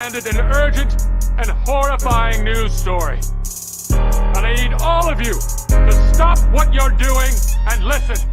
Landed an urgent and horrifying news story. And I need all of you to stop what you're doing and listen.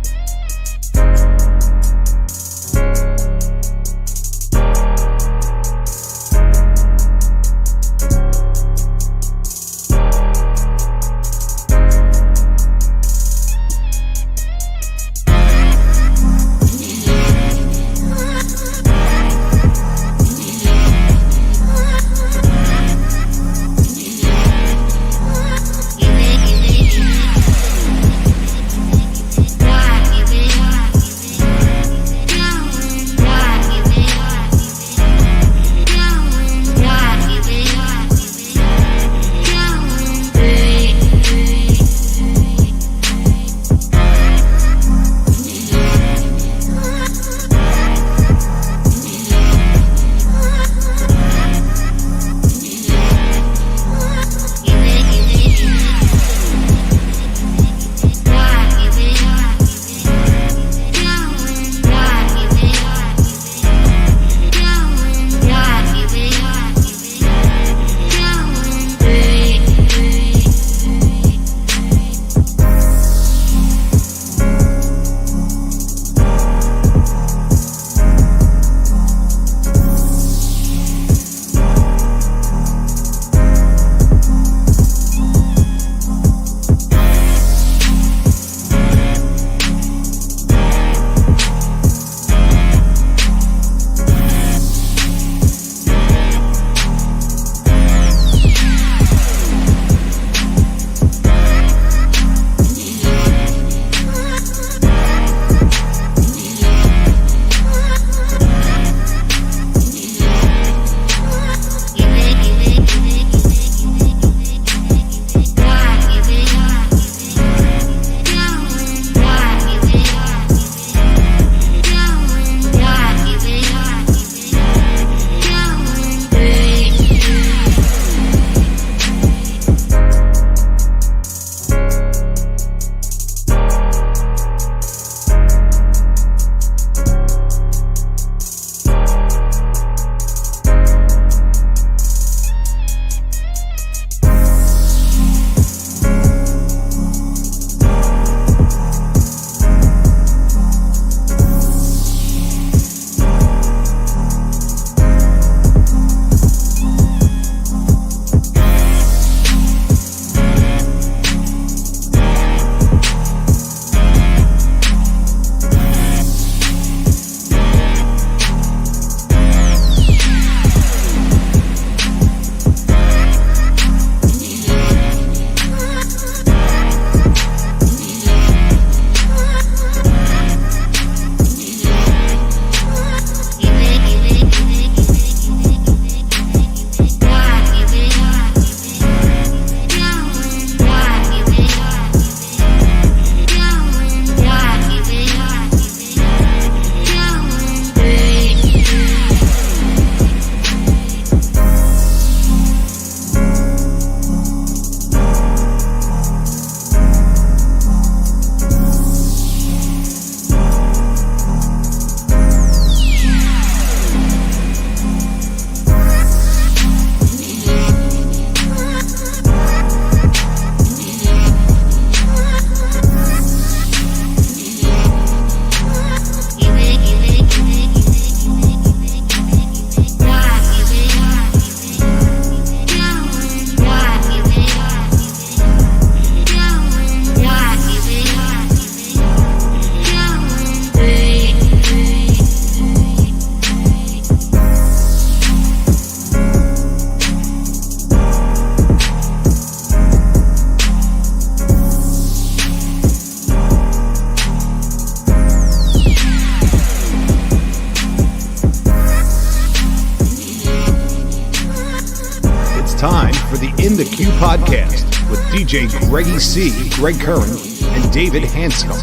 In the Queue podcast with DJ Greggy C, Greg Curran, and David Hanscom.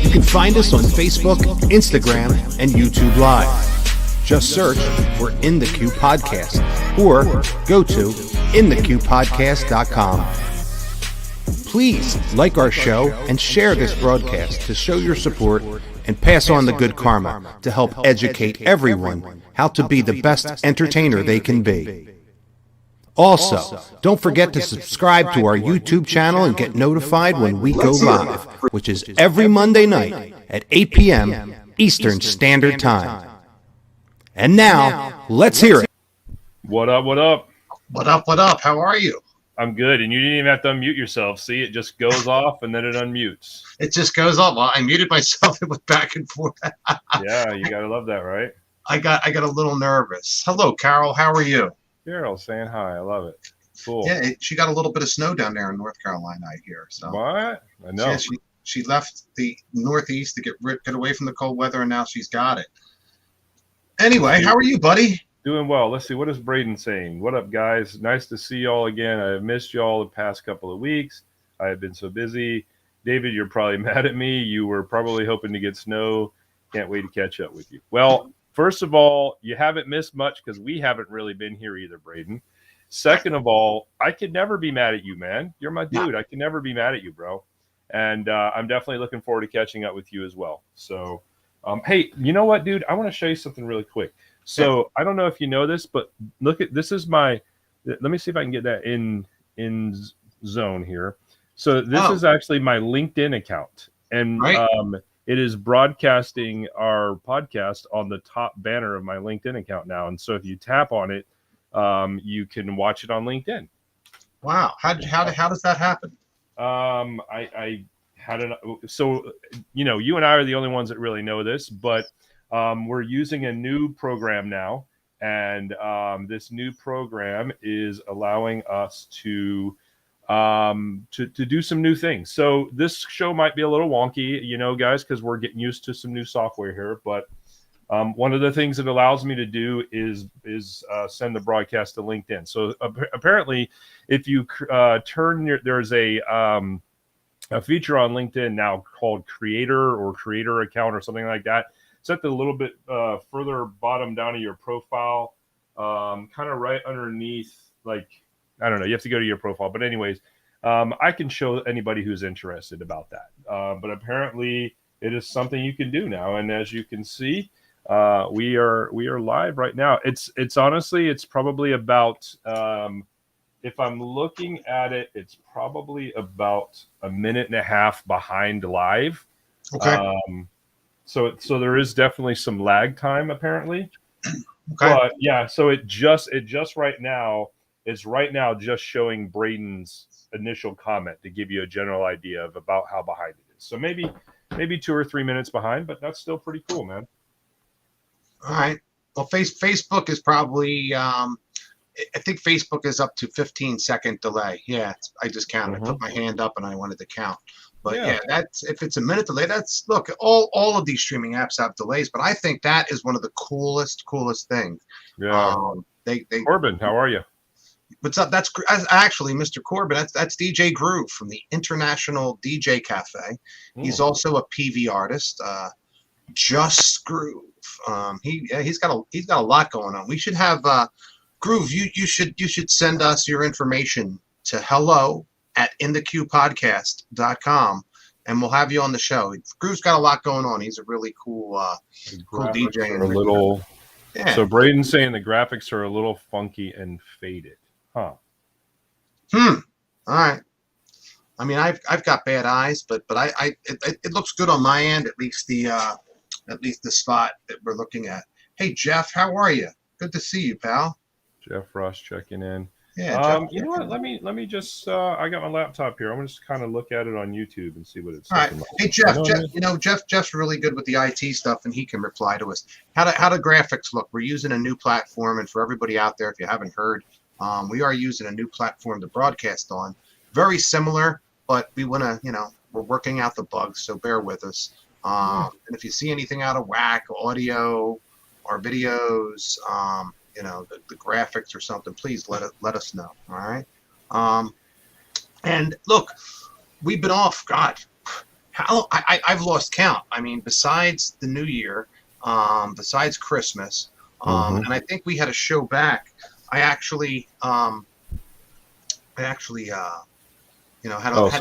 You can find us on Facebook, Instagram, and YouTube Live. Just search for In the Queue podcast or go to inthequepodcast.com. Please like our show and share this broadcast to show your support and pass on the good karma to help educate everyone how to be the best entertainer they can be. Also, don't forget to subscribe to our YouTube channel and get notified when we go live, which is every Monday night at 8 p.m. Eastern Standard Time. And now, let's hear it. What up, what up? What up, what up? How are you? I'm good, and you didn't even have to unmute yourself. See, it just goes off, and then it unmutes. It just goes off. Well, I muted myself. It went back and forth. Yeah, you gotta love that, right? I got a little nervous. Hello, Carol. How are you? Carol saying hi. I love it. Cool. Yeah, she got a little bit of snow down there in North Carolina, I hear. So What? I know. Yeah, she left the Northeast to get away from the cold weather, and now she's got it. Anyway, how are you, buddy? Doing well. Let's see. What is Braden saying? What up, guys? Nice to see y'all again. I have missed y'all the past couple of weeks. I have been so busy. David, you're probably mad at me. You were probably hoping to get snow. Can't wait to catch up with you. Well, first of all, you haven't missed much because we haven't really been here either, Braden. Second of all, I could never be mad at you, man. You're my dude. I can never be mad at you, bro. And I'm definitely looking forward to catching up with you as well. So, hey, you know what, dude? I want to show you something really quick. So I don't know if you know this, but look at this is my. Let me see if I can get that in zone here. So this is actually my LinkedIn account, and it is broadcasting our podcast on the top banner of my LinkedIn account now. And so if you tap on it, you can watch it on LinkedIn. Wow, how does that happen? I had it. So you and I are the only ones that really know this, but. We're using a new program now, and this new program is allowing us to do some new things. So this show might be a little wonky, guys, because we're getting used to some new software here. But one of the things it allows me to do is send the broadcast to LinkedIn. So apparently, if you there's a feature on LinkedIn now called Creator Account or something like that. It's at the little bit further bottom down of your profile, kind of right underneath, like, I don't know, you have to go to your profile. But anyways, I can show anybody who's interested about that. But apparently it is something you can do now. And as you can see, we are live right now. It's honestly, it's probably about, if I'm looking at it, it's probably about a minute and a half behind live. Okay. So there is definitely some lag time apparently, Okay. But yeah. So it just right now is just showing Braden's initial comment to give you a general idea of about how behind it is. So maybe 2 or 3 minutes behind, but that's still pretty cool, man. All right. Well, Facebook is probably. I think Facebook is up to 15-second delay. Yeah, I just counted. I put my hand up and I wanted to count. But yeah, that's if it's a minute delay. That's look. All of these streaming apps have delays, but I think that is one of the coolest things. Yeah. Corbin, how are you? What's up? That's actually Mr. Corbin. That's DJ Groove from the International DJ Cafe. He's also a Peavy artist. Just Groove. He's got a lot going on. We should have Groove. You should send us your information to hello@intheqpodcast.com, and we'll have you on the show. Groove's got a lot going on. He's a really cool DJ. So Braden's saying the graphics are a little funky and faded. Huh. All right. I mean, I've got bad eyes, but it looks good on my end. At least the spot that we're looking at. Hey Jeff, how are you? Good to see you, pal. Jeff Ross checking in. Yeah. You know what? Let me just. I got my laptop here. I'm gonna just kind of look at it on YouTube and see what it's. All right. Like. Hey Jeff. Jeff's really good with the IT stuff, and he can reply to us. How do graphics look? We're using a new platform, and for everybody out there, if you haven't heard, we are using a new platform to broadcast on. Very similar, but we want to, we're working out the bugs, so bear with us. And if you see anything out of whack, audio or videos, the graphics or something, please let us know. All right. And look, we've been off. God, I've lost count. I mean, besides the New Year, besides Christmas, and I think we had a show back. I actually had a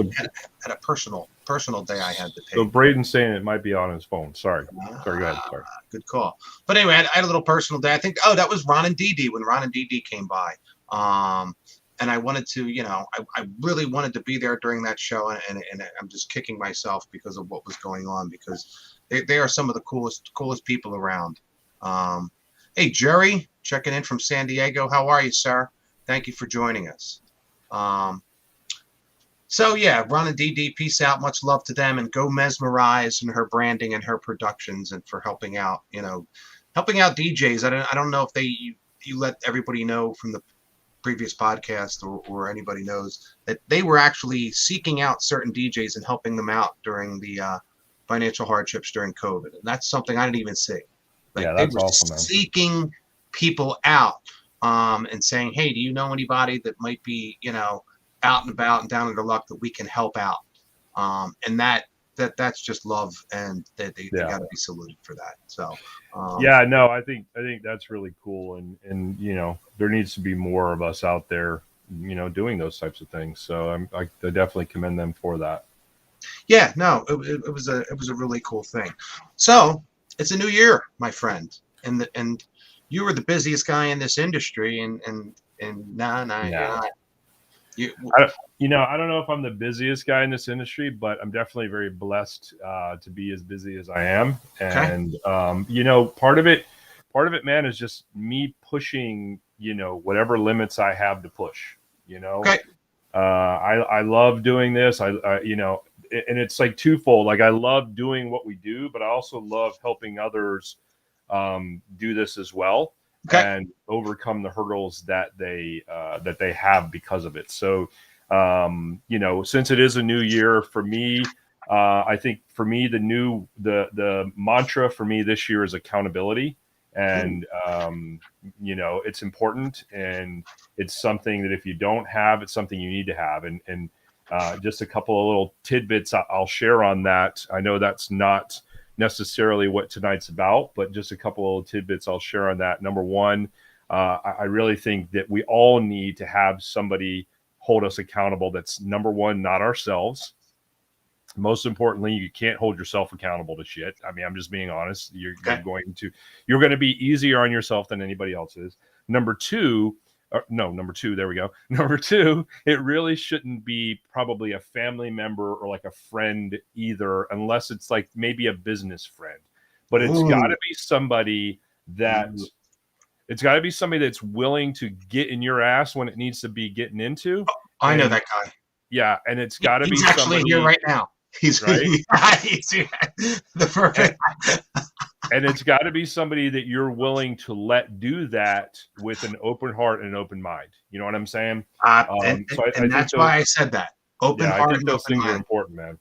personal personal day I had to pay. So Braden's saying it might be on his phone. Sorry, go ahead. Sorry. Good call. But anyway, I had a little personal day. I think, that was Ron and Dee Dee when Ron and Dee Dee came by. And I wanted to, I really wanted to be there during that show, and I'm just kicking myself because of what was going on, because they are some of the coolest people around. Hey, Jerry, checking in from San Diego. How are you, sir? Thank you for joining us. So yeah, Ron and Dee Dee, peace out. Much love to them, and go Mesmerize and her branding and her productions, and for helping out DJs. I don't know if you let everybody know from the previous podcast or anybody knows that they were actually seeking out certain DJs and helping them out during the financial hardships during COVID. And that's something I didn't even see. Like, yeah, that's they were awesome, man. seeking people out and saying, hey, do you know anybody that might be, out and about and down in their luck that we can help out? And that's just love, and they got to be saluted for that. So yeah, no, I think that's really cool, and there needs to be more of us out there, doing those types of things. So I definitely commend them for that. Yeah, no, it was a really cool thing. So it's a new year, my friend, and you were the busiest guy in this industry, and nah. I don't know if I'm the busiest guy in this industry, but I'm definitely very blessed to be as busy as I am. And part of it, man, is just me pushing, whatever limits I have to push. Okay. I love doing this. I and it's like twofold. Like, I love doing what we do, but I also love helping others do this as well. Okay. And overcome the hurdles that they have because of it. So, since it is a new year for me, I think for me the mantra for me this year is accountability, and it's important, and it's something that if you don't have, it's something you need to have. And just a couple of little tidbits I'll share on that. I know that's not necessarily what tonight's about, but just a couple of tidbits I'll share on that. Number one, I really think that we all need to have somebody hold us accountable. That's number one, not ourselves. Most importantly, you can't hold yourself accountable to shit. I mean, I'm just being honest. You're going to be easier on yourself than anybody else is. Number two, there we go. Number two, it really shouldn't be probably a family member or like a friend either, unless it's like maybe a business friend. But it's got to be somebody that's willing to get in your ass when it needs to be getting into. I know that guy. Yeah, and it's got to be somebody actually here right now. He's right? He's the perfect. And it's got to be somebody that you're willing to let do that with an open heart and an open mind. You know what I'm saying? And that's why I said that. Open heart and those open things mind. are important, man.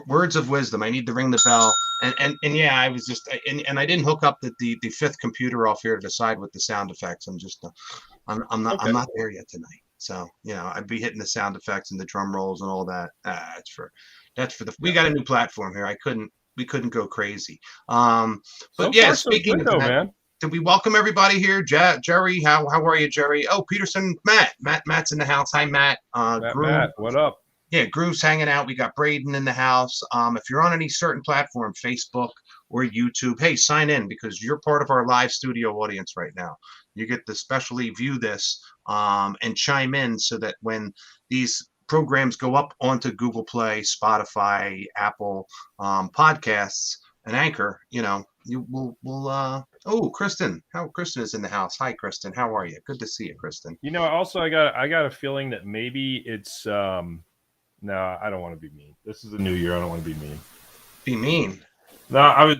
Words of wisdom. I need to ring the bell. And yeah, I was just and I didn't hook up the fifth computer off here to decide with the sound effects. I'm not there yet tonight. So I'd be hitting the sound effects and the drum rolls and all that. We got a new platform here. We couldn't go crazy. But yeah, speaking of that, man, did we welcome everybody here? Jerry, how are you, Jerry? Oh, Peterson, Matt's in the house. Hi, Matt. Matt, what up? Yeah, Groove's hanging out. We got Braden in the house. If you're on any certain platform, Facebook or YouTube, hey, sign in, because you're part of our live studio audience right now. You get to specially view this and chime in, so that when these programs go up onto Google Play, Spotify, Apple podcasts, and Anchor, oh, Kristen. Kristen is in the house. Hi, Kristen. How are you? Good to see you, Kristen. Also, I got a feeling that maybe it's no, I don't want to be mean. This is a new year. I don't want to be mean. Be mean? No, I was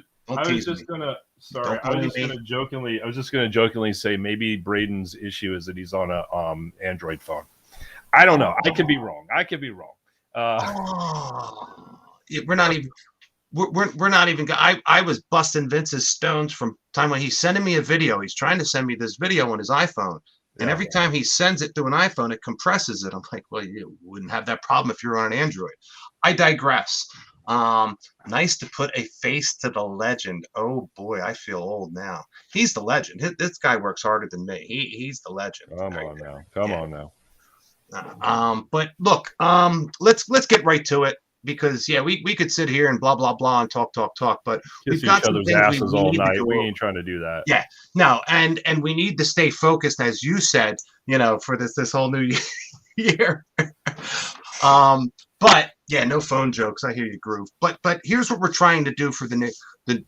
just gonna jokingly say maybe Braden's issue is that he's on a Android phone. I don't know. I could be wrong. We're not even. I was busting Vince's stones from time when he's sending me a video. He's trying to send me this video on his iPhone. And every time he sends it to an iPhone, it compresses it. I'm like, well, you wouldn't have that problem if you're on an Android. I digress. Nice to put a face to the legend. Oh boy, I feel old now. He's the legend. This guy works harder than me. He's the legend. Come on now. But look, let's get right to it. because yeah, we could sit here and blah blah blah and talk, but Kiss we've got each some other's things asses all need to night. go We over. ain't trying to do that. Yeah, no, and we need to stay focused, as you said, for this whole new year. But yeah, no phone jokes. I hear you, Groove. But here's what we're trying to do for the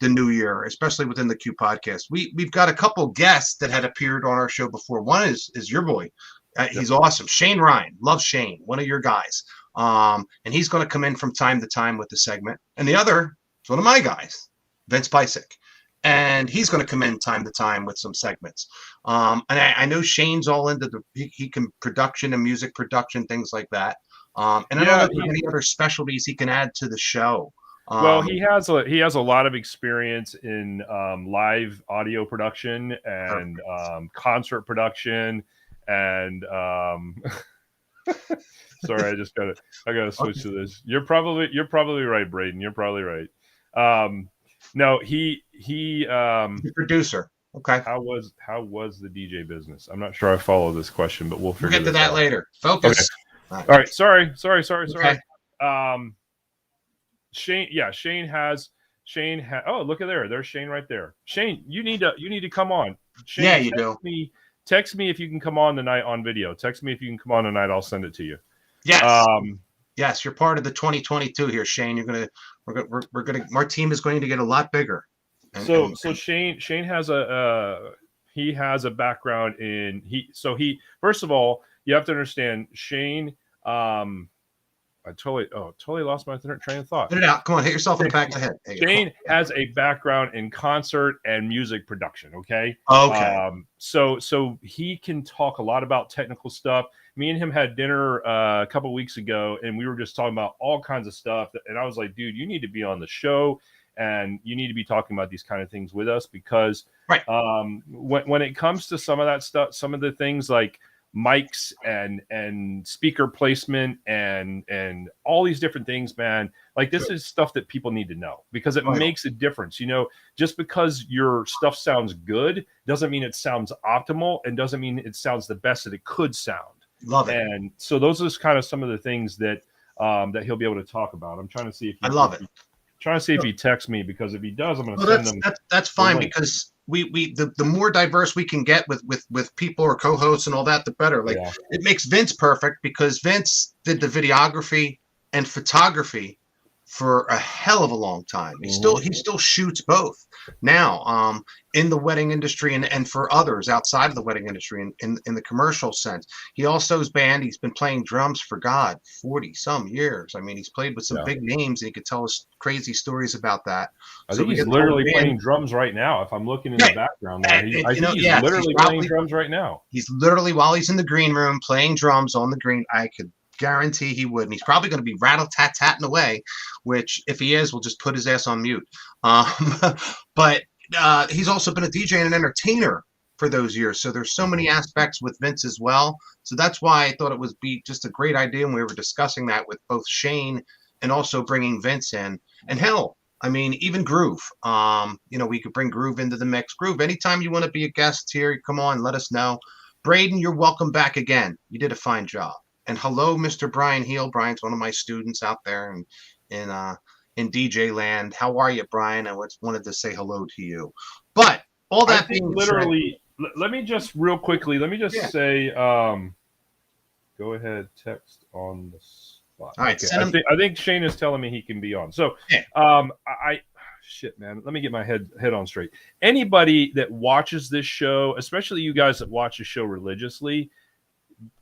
new year, especially within the Q podcast. We've got a couple guests that had appeared on our show before. One is your boy. He's awesome. Shane Ryan. Love Shane. One of your guys. And he's going to come in from time to time with the segment. And the other is one of my guys, Vince Pisick. And he's going to come in time to time with some segments. And I know Shane's all into he can production and music production, things like that. And I don't know if there's any other specialties he can add to the show. Well, he has a lot of experience in live audio production and concert production and sorry, I gotta switch to this. You're probably right, Braden. You're probably right. No, he's the producer. Okay. How was the DJ business? I'm not sure I follow this question, but we'll get to that out later. Focus. Okay. All right. Sorry. Okay. Shane has. Oh, look at there. There's Shane right there. Shane, you need to come on. Shane, yeah, you do. Text me if you can come on tonight on video. Text me if you can come on tonight. I'll send it to you. Yes. Yes, you're part of the 2022 here, Shane. Our team is going to get a lot bigger. So Shane has a background in first of all, you have to understand Shane. I totally lost my train of thought. Put it out. Come on, hit yourself in the back of the head. Shane has a background in concert and music production. Okay. Okay. So he can talk a lot about technical stuff. Me and him had dinner a couple of weeks ago, and we were just talking about all kinds of stuff. And I was like, dude, you need to be on the show, and you need to be talking about these kind of things with us because when it comes to some of that stuff, some of the things like mics and speaker placement and all these different things, man, like this is stuff that people need to know because it makes a difference. Just because your stuff sounds good doesn't mean it sounds optimal and doesn't mean it sounds the best that it could sound. Love it. And so those are kind of some of the things that he'll be able to talk about. I'm trying to see if if he texts me, because if he does, I'm going to send him. That's fine, because the more diverse we can get with people or co-hosts and all that, the better. It makes Vince perfect, because Vince did the videography and photography for a hell of a long time. He still shoots both now in the wedding industry and for others outside of the wedding industry in the commercial sense. He also is band. He's been playing drums for 40 some years. I mean, he's played with some big names, and he could tell us crazy stories about that. I think he's literally playing drums right now. If I'm looking in the background there, he's literally playing drums right now. He's literally, while he's in the green room playing drums on the green, I could guarantee he would. And he's probably going to be rattle-tat-tatting away, which if he is, we'll just put his ass on mute. But he's also been a DJ and an entertainer for those years. So there's so many aspects with Vince as well. So that's why I thought it would be just a great idea. And we were discussing that with both Shane and also bringing Vince in. And hell, I mean, even Groove. We could bring Groove into the mix. Groove, anytime you want to be a guest here, come on, let us know. Braden, you're welcome back again. You did a fine job. And hello, Mr. Brian Heel. Brian's one of my students out there in DJ land. How are you, Brian? I wanted to say hello to you. But all that being literally, let me just real quickly. Let me just say, go ahead, text on the spot. All right, okay. I think Shane is telling me he can be on. So, shit, man. Let me get my head on straight. Anybody that watches this show, especially you guys that watch the show religiously,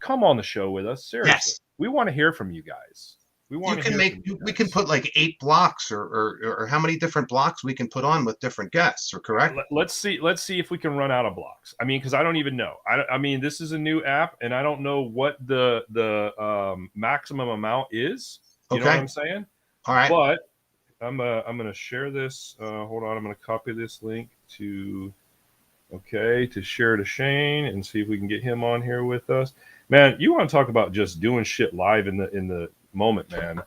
come on the show with us. Seriously. Yes. We want to hear from you guys. We can put like 8 blocks or how many different blocks we can put on with different guests, or correct? Let's see if we can run out of blocks. I mean, because I don't even know. I mean, this is a new app, and I don't know what the maximum amount is. You know what I'm saying? All right. But I'm gonna share this. Hold on, I'm gonna copy this link to share to Shane and see if we can get him on here with us. Man, you want to talk about just doing shit live in the moment, man.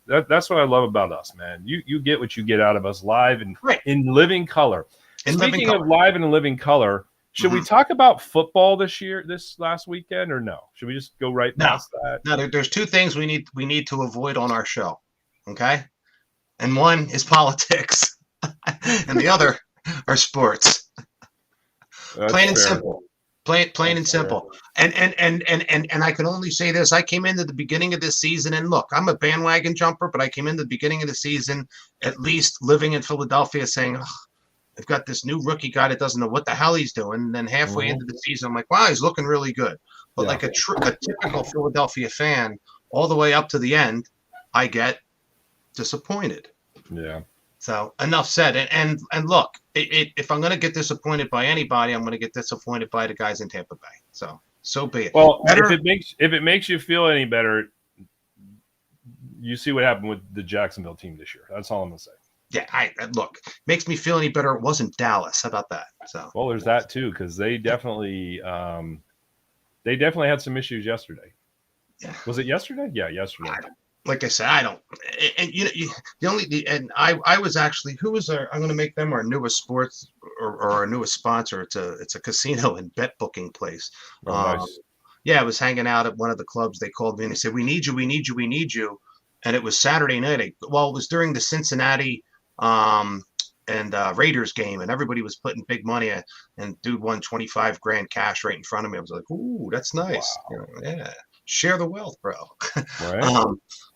That's what I love about us, man. You get what you get out of us live and in living color. Speaking of live and living color, should we talk about football this last weekend, or no? Should we just go right past that? No, there's 2 things we need to avoid on our show. Okay. And one is politics and the other are sports. That's Plain and fair. simple. Plain and simple. And I can only say this. I came into the beginning of this season, and look, I'm a bandwagon jumper, but I came into the beginning of the season, at least living in Philadelphia, saying, oh, I've got this new rookie guy that doesn't know what the hell he's doing. And then halfway into the season, I'm like, wow, he's looking really good. But like a typical Philadelphia fan, all the way up to the end, I get disappointed. Yeah. So enough said. And look, if I'm going to get disappointed by anybody, I'm going to get disappointed by the guys in Tampa Bay. So be it. Well, if it makes you feel any better, you see what happened with the Jacksonville team this year. That's all I'm gonna say. Yeah, look, makes me feel any better. It wasn't Dallas. How about that? So well, there's that too, because they definitely had some issues yesterday. Yeah. Was it yesterday? Yeah, yesterday. Like I said, I don't. And I was actually, who was our? I'm going to make them our newest sports or our newest sponsor. It's a casino and bet booking place. Nice. Yeah, I was hanging out at one of the clubs. They called me and they said, "We need you, we need you, we need you." And it was Saturday night. It was during the Cincinnati and Raiders game, and everybody was putting big money. And dude won 25 grand cash right in front of me. I was like, "Ooh, that's nice." Wow. Yeah, share the wealth, bro. Right.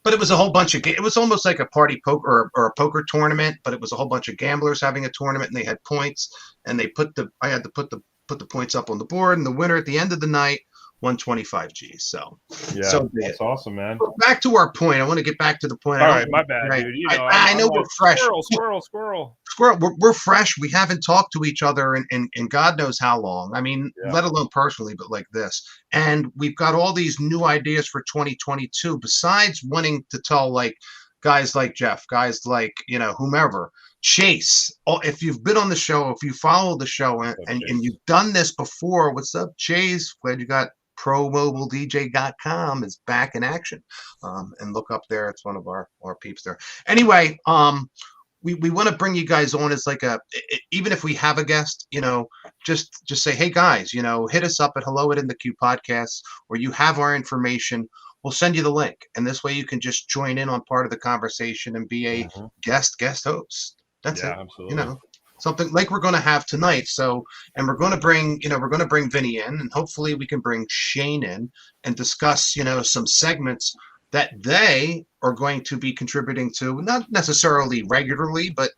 But it was a whole bunch of. It was almost like a party poker or a poker tournament, but it was a whole bunch of gamblers having a tournament, and they had points, and I had to put the points up on the board, and the winner at the end of the night won 25 G's. So yeah, so that's awesome, man. But back to our point. I want to get back to the point. All right, my bad, dude. You know, I know we're fresh. Squirrel. We're fresh. We haven't talked to each other in God knows how long. I mean, let alone personally, but like this. And we've got all these new ideas for 2022. Besides wanting to tell like guys like Jeff, guys like whomever, Chase. If you've been on the show, if you follow the show, and you've done this before, what's up, Chase? Glad you got. ProMobileDJ.com is back in action, and look up there. It's one of our peeps there. Anyway, we want to bring you guys on as like even if we have a guest, just say, hey guys, hit us up at hello@InTheQ podcasts, or you have our information. We'll send you the link, and this way you can just join in on part of the conversation and be a guest host. That's it. Absolutely. Something like we're going to have tonight. So, and we're going to bring Vinny in, and hopefully we can bring Shane in and discuss, some segments that they are going to be contributing to, not necessarily regularly, but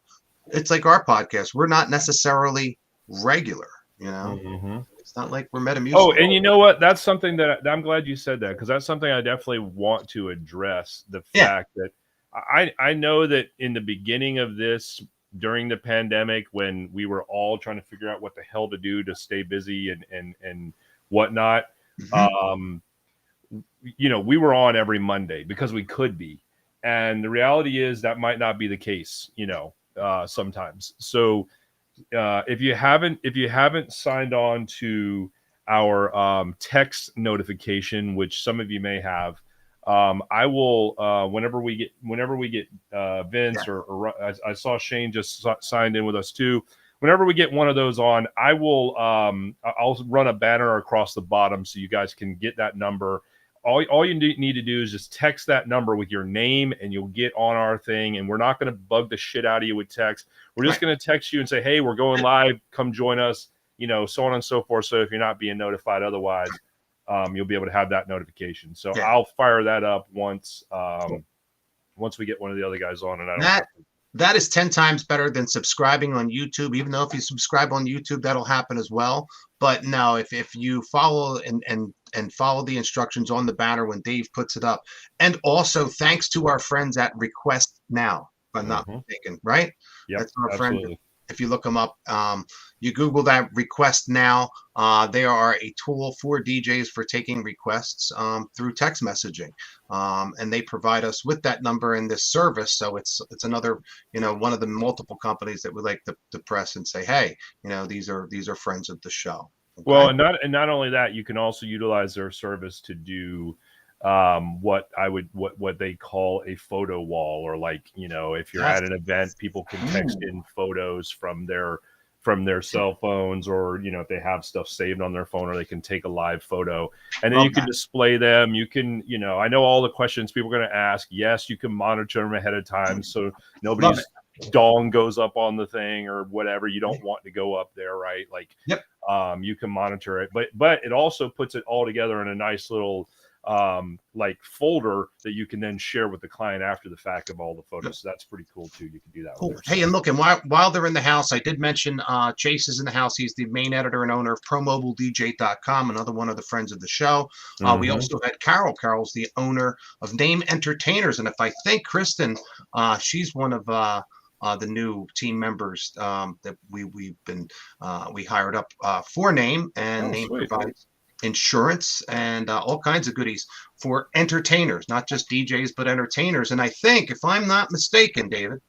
it's like our podcast. We're not necessarily regular, It's not like we're Metamucil. Oh, and you know what? That's something that I'm glad you said that, because that's something I definitely want to address. The fact that I know that in the beginning of this, during the pandemic, when we were all trying to figure out what the hell to do to stay busy and whatnot, we were on every Monday because we could be. And the reality is that might not be the case, sometimes. So if you haven't signed on to our text notification, which some of you may have, I will whenever we get Vince or I saw Shane just signed in with us too. Whenever we get one of those on, I will I'll run a banner across the bottom so you guys can get that number. All you need to do is just text that number with your name, and you'll get on our thing. And we're not going to bug the shit out of you with text. We're just going to text you and say, hey, we're going live. Come join us. So on and so forth. So if you're not being notified otherwise, you'll be able to have that notification. So I'll fire that up once we get one of the other guys on. And that is 10 times better than subscribing on YouTube. Even though if you subscribe on YouTube, that'll happen as well. But no, if you follow and follow the instructions on the banner when Dave puts it up, and also thanks to our friends at RequestNow, if I'm not mistaken, right? Yeah, that's our absolutely. friend. If you look them up, you Google that RequestNow. They are a tool for DJs for taking requests through text messaging, and they provide us with that number in this service. So it's another one of the multiple companies that we like to press and say, hey, these are friends of the show. Okay? Well, and not only that, you can also utilize their service to do what they call a photo wall, or like if you're at an event, people can text in photos from from their cell phones, or if they have stuff saved on their phone, or they can take a live photo, and then you can display them. You can, I know all the questions people are going to ask. Yes, you can monitor them ahead of time, so nobody's dong goes up on the thing or whatever. You don't want to go up there, right? Like, you can monitor it, but it also puts it all together in a nice little like folder that you can then share with the client after the fact of all the photos. So that's pretty cool too. You can do that. Cool. Hey, and look, and while they're in the house, I did mention Chase is in the house. He's the main editor and owner of ProMobileDJ.com, another one of the friends of the show. We also had Carol. Carol's the owner of Name Entertainers, and if I think Kristen, she's one of the new team members that we hired up for Name, and Name provides insurance and all kinds of goodies for entertainers, not just DJs, but entertainers. And I think, if I'm not mistaken, David,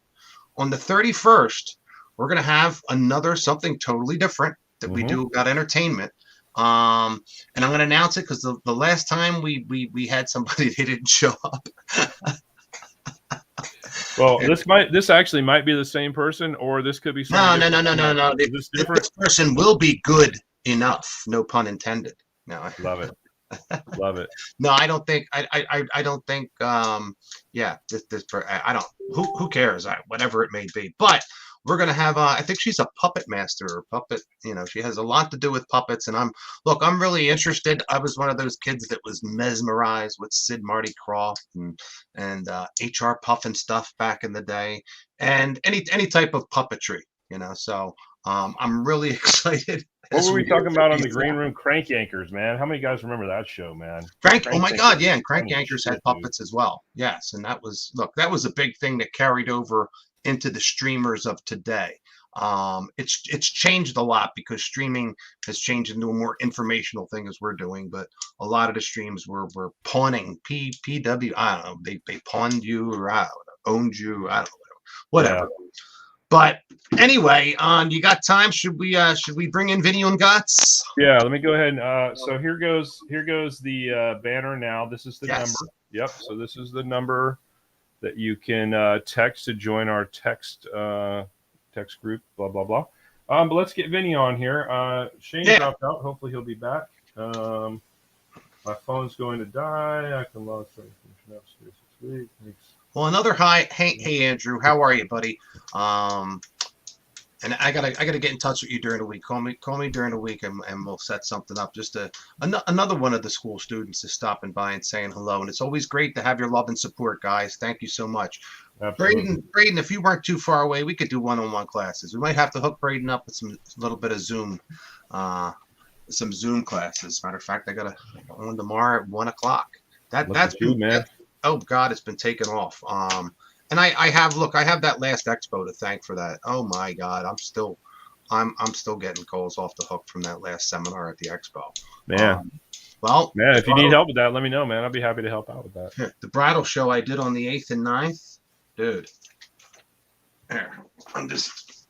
on the 31st, we're going to have something totally different that we do about entertainment. And I'm going to announce it because the last time we had somebody, they didn't show up. Well, this actually might be the same person, or this could be something. No. This person will be good enough. No pun intended. No, love it. Love it. No, I don't think. I don't think. Yeah, I don't. Who cares? Whatever it may be. But we're gonna have. I think she's a puppet master or puppet. She has a lot to do with puppets. And I'm really interested. I was one of those kids that was mesmerized with Sid Marty Krofft and HR Puff and stuff back in the day, and any type of puppetry. So I'm really excited. What were we talking about on the green room? Crank Yankers, man. How many guys remember that show, man? Oh my God, yeah, and Crank Yankers had puppets as well. Yes, and that was a big thing that carried over into the streamers of today. It's changed a lot because streaming has changed into a more informational thing as we're doing, but a lot of the streams were pawning PW. I don't know. They pawned you, or owned you. I don't know. Whatever. Yeah. But anyway, you got time? Should we bring in Vinny and Guts? Yeah, let me go ahead. So here goes the banner now. This is the number. Yep. So this is the number that you can text to join our text group. Blah blah blah. But let's get Vinny on here. Shane dropped out. Hopefully he'll be back. My phone's going to die. I can log upstairs. Thanks. Well, another hi. Hey, Andrew, how are you, buddy? And I gotta get in touch with you during the week. Call me during the week, and we'll set something up. Just another one of the school students is stopping by and saying hello. And it's always great to have your love and support, guys. Thank you so much. Braden, if you weren't too far away, we could do one-on-one classes. We might have to hook Braden up with a little bit of Zoom, some Zoom classes. Matter of fact, I got one tomorrow at 1:00. That's good, man. Oh God, it's been taken off. And I have that last expo to thank for that. Oh my God, I'm still getting calls off the hook from that last seminar at the expo. Man, if you need help with that, let me know, man. I'll be happy to help out with that. The bridal show I did on the 8th and 9th, dude. There, I'm just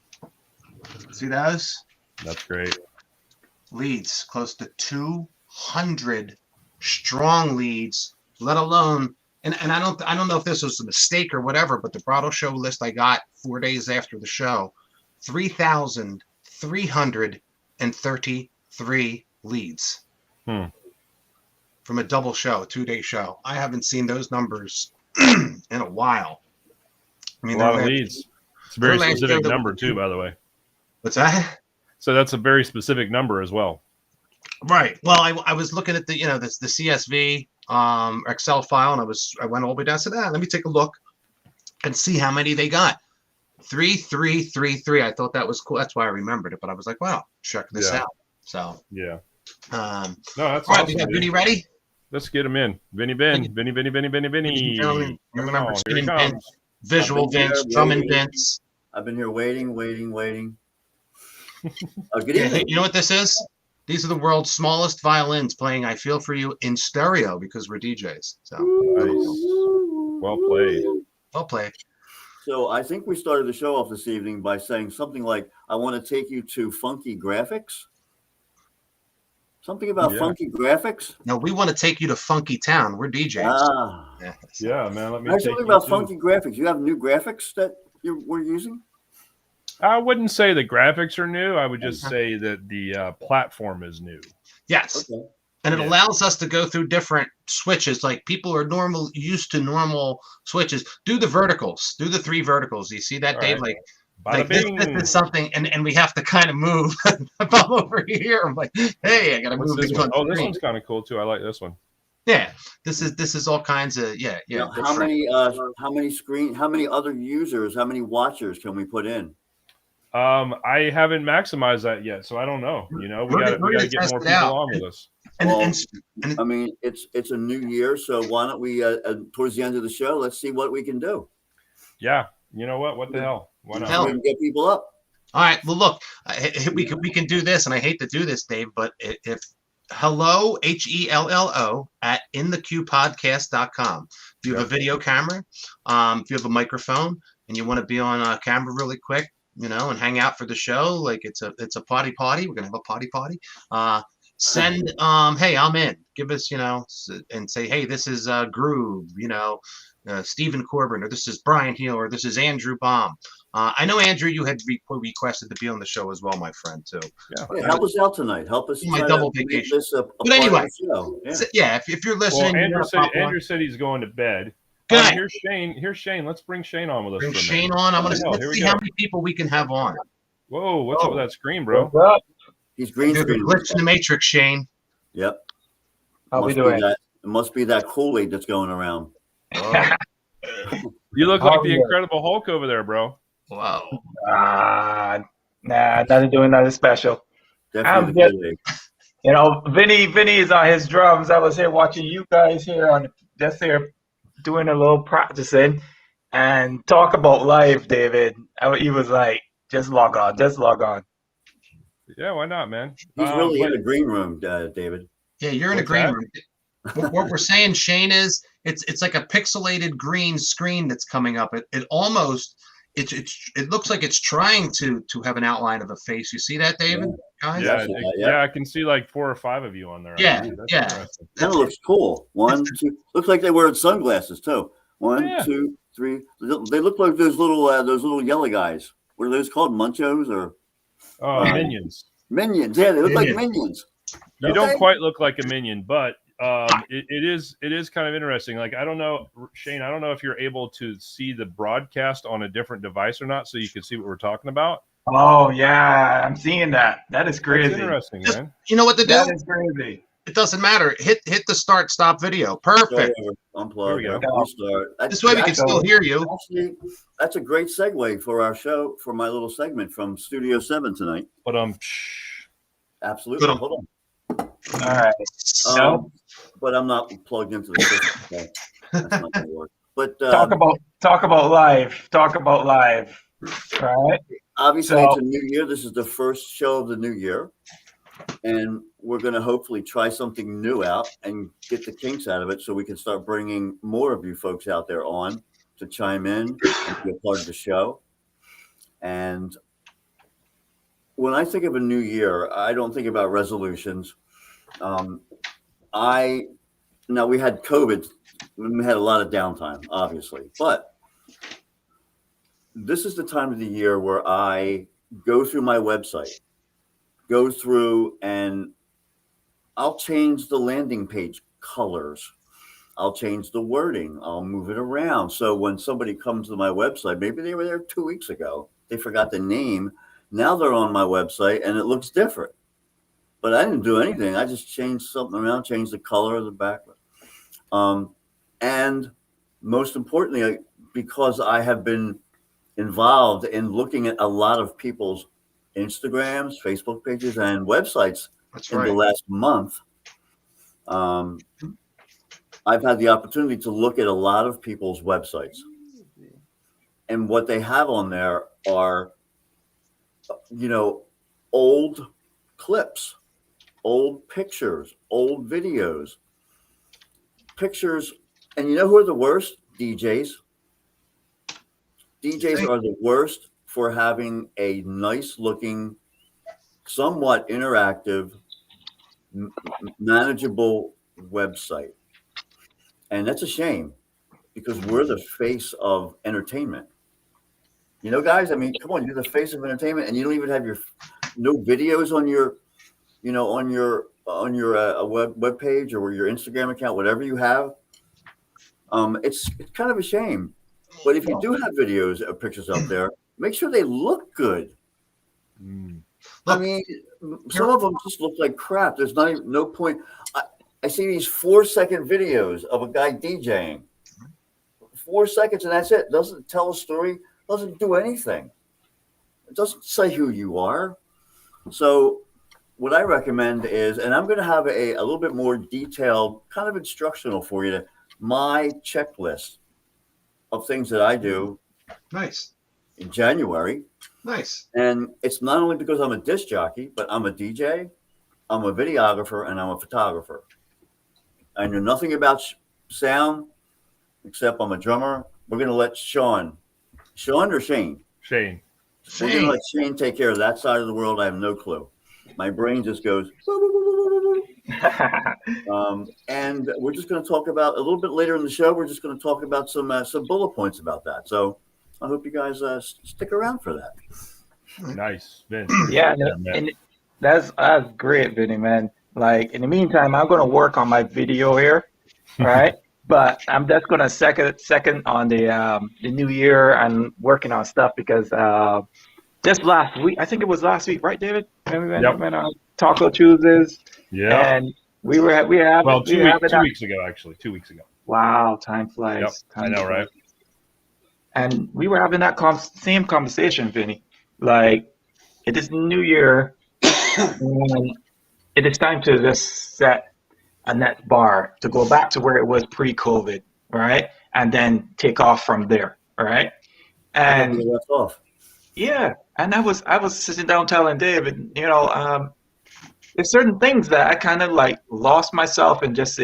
see those. That's great. Leads, close to 200 strong leads, let alone. And I don't know if this was a mistake or whatever, but the bridal show list I got 4 days after the show, 3,333 leads from a double show, 2-day show. I haven't seen those numbers in a while. I mean, a lot of leads. It's a very specific number too, by the way. What's that? So that's a very specific number as well. Right. Well, I was looking at the CSV. Excel file, and I went all the way down. I said, let me take a look and see how many they got. 3,333. I thought that was cool. That's why I remembered it. But I was like, wow, check this out. So yeah. No, that's all right. Awesome, We got Vinny ready. Let's get him in. Vinny. Remember, spinning Vince, visual Vince, drumming Vince. I've been here waiting. Good evening. You know what this is? These are the world's smallest violins playing I Feel For You in stereo because we're DJs. So nice. Well played. Well played. So I think we started the show off this evening by saying something like, I want to take you to funky graphics. Something about funky graphics? No, we want to take you to Funky Town. We're DJs. Yeah, man. Let me something about funky graphics. You have new graphics that we're using? I wouldn't say the graphics are new. I would just say that the platform is new. Yes. Okay. And it Yeah. allows us to go through different switches. Like people are used to normal switches. Do the verticals. Do the 3 verticals. You see that, All Dave? right. Like Bada this bing. is something, and we have to kind of move. If I'm over here, I'm like, hey, I got to What's move this to one? Oh, this screen. one's kind of cool too. I like this one. Yeah, this is all kinds of Now, different. how many other users, how many watchers can we put in? I haven't maximized that yet, so I don't know. We We're got to get test more it people out. on with us. Well, And I mean, it's a new year, so why don't we towards the end of the show, let's see what we can do. Yeah. You know what? What the hell? Why not? Hell. We can get people up. all right, well, look, we can do this, and I hate to do this, Dave, but if hello HELLO at intheqpodcast.com. If you have a video camera, if you have a microphone, and you want to be on camera really quick, and hang out for the show, like it's a party. We're gonna have a party. Send hey, I'm in. Give us and say, hey, this is Groove, Stephen Corbin, or this is Brian Heel, or this is Andrew Baum. I know, Andrew, you had requested to be on the show as well, my friend, too. Yeah, help us out tonight. Help us My try double to make vacation. this a But part anyway, of the show. Yeah. So, if you're Well, listening, Andrew said he's going to bed. Good night. Here's Shane. Here's Shane. Let's bring Shane on with us. Bring for a Shane minute. on. I'm What gonna the hell? Here let's we see go. how many people we can have on. Whoa, what's up with that screen, bro? What's up? He's green There's a screen. glitch in the matrix, Shane. Yep. How we Must be doing? that. It must be that Kool-Aid that's going around. You look How like are the you? Incredible Hulk over there, bro. Wow. Nah, nothing doing nothing special. Definitely I'm the just- Kool-Aid. Vinny is on his drums. I was here watching you guys here doing a little practicing and talk about live, David. He was like, just log on. Yeah, why not, man? He's really in but- the green room, David. Yeah, you're in a What's green that? room. What we're saying, Shane, is it's like a pixelated green screen that's coming up. It almost it looks like it's trying to have an outline of a face. You see that, David? Guys? Yeah, Yes, yeah. I can see like 4 or 5 of you on there. Yeah, actually. That's yeah. interesting. Kind of looks cool. 1, 2. Looks like they wear sunglasses too. 1, Yeah. 2, 3. They look like those little yellow guys. What are those called? Munchos or Minions. minions? Yeah, they look like Minions. minions. You don't quite look like a minion, but it is kind of interesting. Like, I don't know, Shane, I don't know if you're able to see the broadcast on a different device or not, so you can see what we're talking about. Oh yeah, I'm seeing that. That is That's crazy. interesting, Just- man. You know what to do? That is crazy. It doesn't matter. Hit the start stop video. Perfect. Unplug. There we go. Restart. This way we can still hear you. Actually, that's a great segue for our show, for my little segment from Studio 7 tonight. But Absolutely. Good. Hold on. All right. But I'm not plugged into the system. So that's not going to work. But Talk about live. Talk about live. Right. obviously, So- it's a new year. This is the first show of the new year. And we're going to hopefully try something new out and get the kinks out of it so we can start bringing more of you folks out there on to chime in and be a part of the show. And when I think of a new year, I don't think about resolutions. Now we had COVID. We had a lot of downtime, obviously, but this is the time of the year where I go through my website, go through, and I'll change the landing page colors. I'll change the wording. I'll move it around. So when somebody comes to my website, maybe they were there 2 weeks ago, they forgot the name. Now they're on my website and it looks different. But I didn't do anything. I just changed something around, changed the color of the background. And most importantly, because I have been involved in looking at a lot of people's Instagrams, Facebook pages, and websites That's in the right. last month, I've had the opportunity to look at a lot of people's websites. And what they have on there are, old clips, old pictures, old videos, pictures. And you know who are the worst? DJs. DJs are the worst for having a nice looking, somewhat interactive, manageable website. And that's a shame because we're the face of entertainment. You know, guys, I mean, come on, you're the face of entertainment, and you don't even have no videos on your, on your web page or your Instagram account, whatever you have. It's kind of a shame. But if you do have videos or pictures up there, make sure they look good. I mean, some of them just look like crap. There's no point. I see these 4-second videos of a guy DJing. 4 seconds and that's it. Doesn't tell a story. Doesn't do anything. It doesn't say who you are. So what I recommend is, and I'm going to have a little bit more detailed, kind of instructional for you, my checklist of things that I do. Nice. In January. Nice. And it's not only because I'm a disc jockey, but I'm a DJ, I'm a videographer, and I'm a photographer. I know nothing about sound, except I'm a drummer. We're going to let Sean or Shane? Shane. We're going to let Shane take care of that side of the world. I have no clue. My brain just goes. And we're just going to talk about a little bit later in the show. We're just going to talk about some bullet points about that. So I hope you guys stick around for that. Nice, Vince. Yeah, and that's great, Vinny, man. Like, in the meantime, I'm going to work on my video here, right? But I'm just going to second on the new year and working on stuff because just last week, I think it was last week, right, David? When Taco Tuesdays. Yeah. And we have well, 2 weeks ago, actually. 2 weeks ago. Wow, time flies. Yep, I know, right? And we were having that same conversation, Vinny. Like, it is New Year, and it is time to just set a net bar to go back to where it was pre-COVID, right? And then take off from there, right? And yeah, and I was sitting down telling David, there's certain things that I kind of like lost myself in just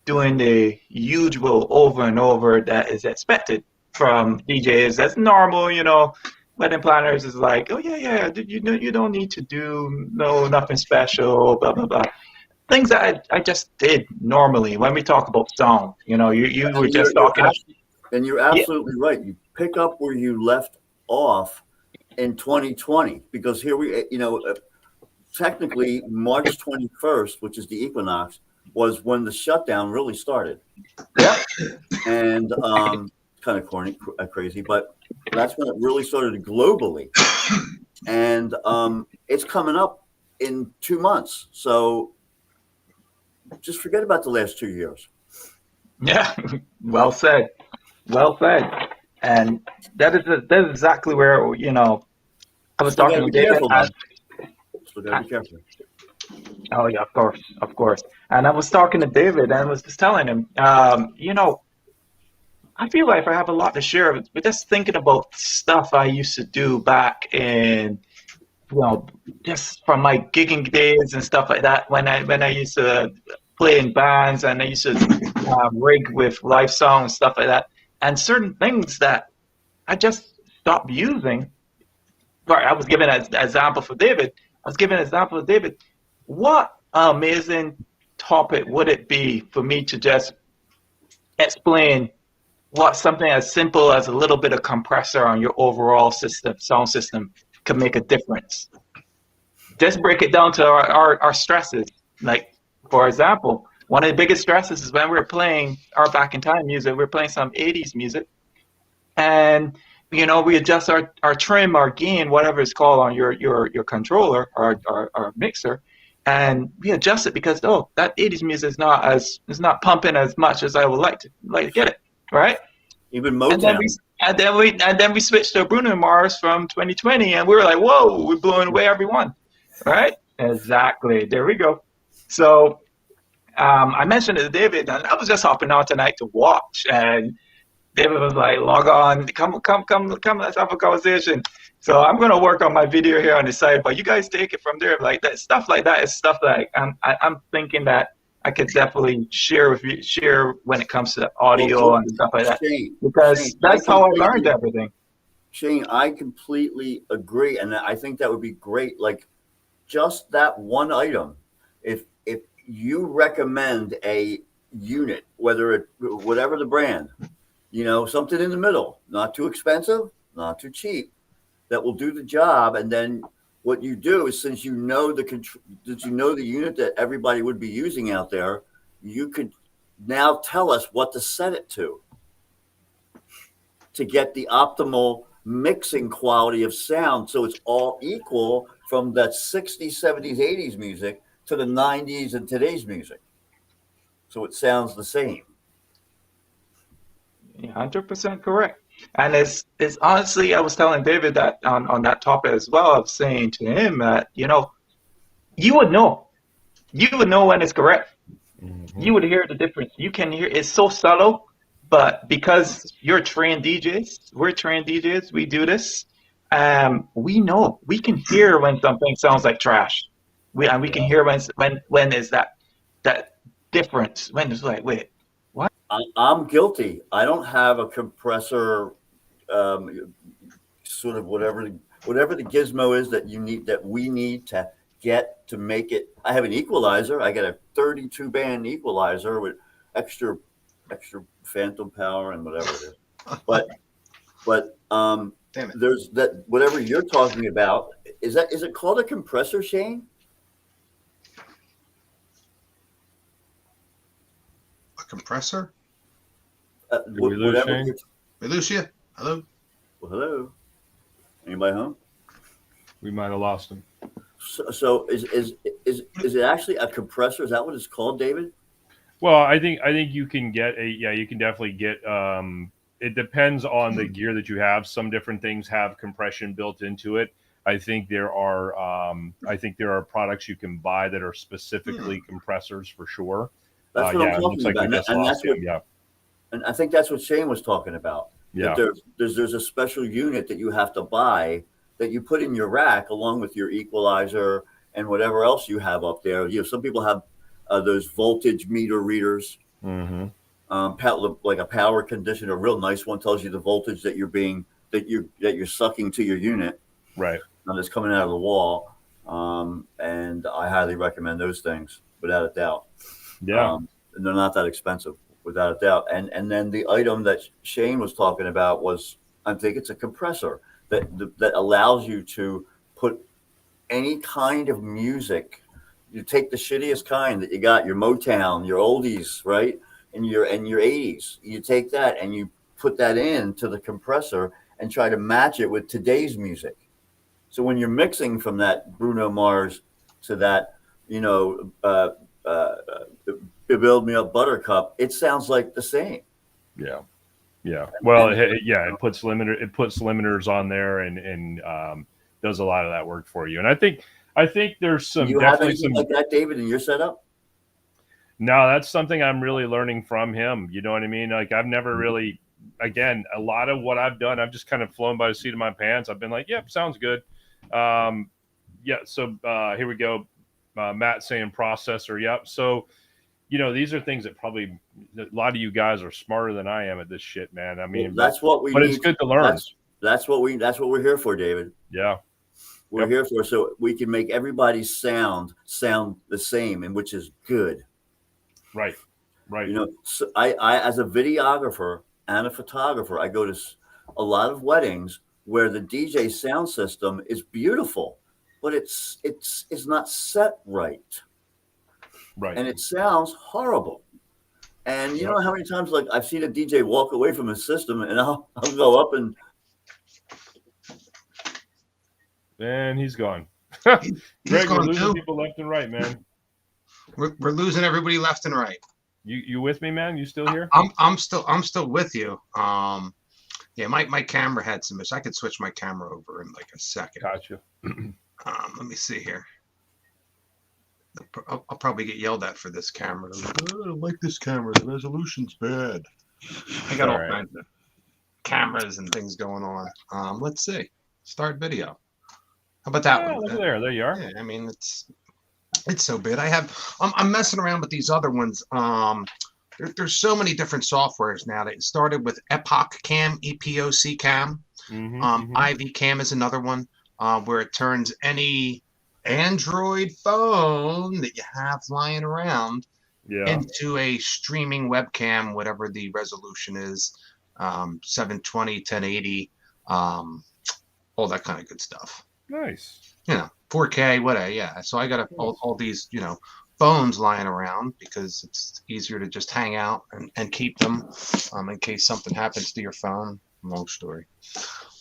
doing the usual over and over that is expected from DJs. That's normal, wedding planners is like, oh yeah, you don't need to do nothing special, blah blah blah. Things that I just did normally when we talk about song. You were just talking. And you're absolutely right. You pick up where you left off in 2020 because here technically March 21st, which is the equinox, was when the shutdown really started. Yeah. And kind of corny, crazy, but that's when it really started globally. And it's coming up in 2 months. So just forget about the last 2 years. Yeah, well said. Well said. And that is exactly where, I was talking to David. So gotta be careful. Oh yeah, of course. And I was talking to David and I was just telling him, I feel like I have a lot to share, but just thinking about stuff I used to do back in, just from my gigging days and stuff like that. When I used to play in bands and I used to rig with live songs and stuff like that, and certain things that I just stopped using. Right, I was giving an example for David. What amazing topic would it be for me to just explain what something as simple as a little bit of compressor on your overall sound system could make a difference? Just break it down to our stresses. Like, for example, one of the biggest stresses is when we're playing our back in time music, we're playing some 80s music, and we adjust our trim, our gain, whatever it's called on your controller or our mixer, and we adjust it because that 80s music is not pumping as much as I would like to get it, right? Even Motown. And then we switched to Bruno Mars from 2020, and we were like, whoa, we're blowing away everyone, right? Exactly. There we go. So I mentioned it to David, and I was just hopping on tonight to watch, and David was like, log on, come, let's have a conversation. So I'm going to work on my video here on the side, but you guys take it from there. Like that stuff like that is stuff that I'm thinking that I could definitely share when it comes to audio and stuff like that. Because that's how I learned everything. Shane, I completely agree. And I think that would be great. Like just that one item, if you recommend a unit, whatever the brand, something in the middle, not too expensive, not too cheap, that will do the job. And then what you do is, since you know the unit that everybody would be using out there, you could now tell us what to set it to get the optimal mixing quality of sound, so it's all equal from that 60s, 70s, 80s music to the 90s and today's music. So it sounds the same. 100% correct. And it's honestly, I was telling David that on that topic as well. I was saying to him that, you would know when it's correct. Mm-hmm. You would hear the difference. You can hear it's so subtle, but because you're trained DJs, we're trained DJs. We do this. We know, we can hear when something sounds like trash. We can hear when is that difference, when it's like, wait, what? I'm guilty. I don't have a compressor, sort of whatever the gizmo is that we need to get to make it. I have an equalizer. I got a 32 band equalizer with extra phantom power and whatever it is. But Damn it. there's that, whatever you're talking about. Is it called a compressor, Shane? A compressor? Did we lose Shane? We lose you? Hello? Well, hello. Anybody home? We might have lost him. So is it actually a compressor? Is that what it's called, David? Well, I think you can get you can definitely get, it depends on the gear that you have. Some different things have compression built into it. I think there are products you can buy that are specifically compressors for sure. That's what I'm talking about. And I think that's what Shane was talking about. Yeah. There's a special unit that you have to buy that you put in your rack along with your equalizer and whatever else you have up there. Some people have those voltage meter readers, Mm-hmm. like a power conditioner. A real nice one tells you the voltage that you're sucking to your unit, Right. and it's coming out of the wall. And I highly recommend those things without a doubt. Yeah. And they're not that expensive, without a doubt. And then the item that Shane was talking about was, I think it's a compressor that allows you to put any kind of music. You take the shittiest kind that you got, your Motown, your oldies, right? And your 80s. You take that and you put that into the compressor and try to match it with today's music. So when you're mixing from that Bruno Mars to that, Build Me Up Buttercup, it sounds like the same. Yeah. Yeah. Well, it puts limiters on there and does a lot of that work for you. And I think there's some. You have anything like that, David, in your setup? No, that's something I'm really learning from him. You know what I mean? Like, I've never really, again, a lot of what I've done, I've just kind of flown by the seat of my pants. I've been like, yep, sounds good. So here we go. Matt saying processor. Yep. So, these are things that probably a lot of you guys are smarter than I am at this shit, man. I mean, that's what we but need. It's good to learn. That's what we're here for, David. Yeah. We're here for, so we can make everybody's sound the same, and which is good. Right. So I as a videographer and a photographer, I go to a lot of weddings where the DJ sound system is beautiful, but it's not set right. Right. And it sounds horrible. And you know how many times, like, I've seen a DJ walk away from his system, and I'll go up and he's gone. He's Greg, gone we're losing too. people left and right, man. We're losing everybody left and right. You with me, man? You still here? I'm still with you. Yeah, my camera had some issues. I could switch my camera over in like a second. Gotcha. Let me see here. I'll probably get yelled at for this camera. I don't like this camera. The resolution's bad. I got all kinds of cameras and things going on. Let's see. Start video. How about that one? Look there. There you are. Yeah, I mean, it's so bad. I'm messing around with these other ones. There's so many different softwares now. They started with Epoch Cam, EPOC Cam. IV Cam is another one where it turns any Android phone that you have lying around into a streaming webcam, whatever the resolution is, 720, 1080. all that kind of good stuff. Nice. 4K, whatever. Yeah. So I got all these, phones lying around because it's easier to just hang out and keep them in case something happens to your phone. Long story.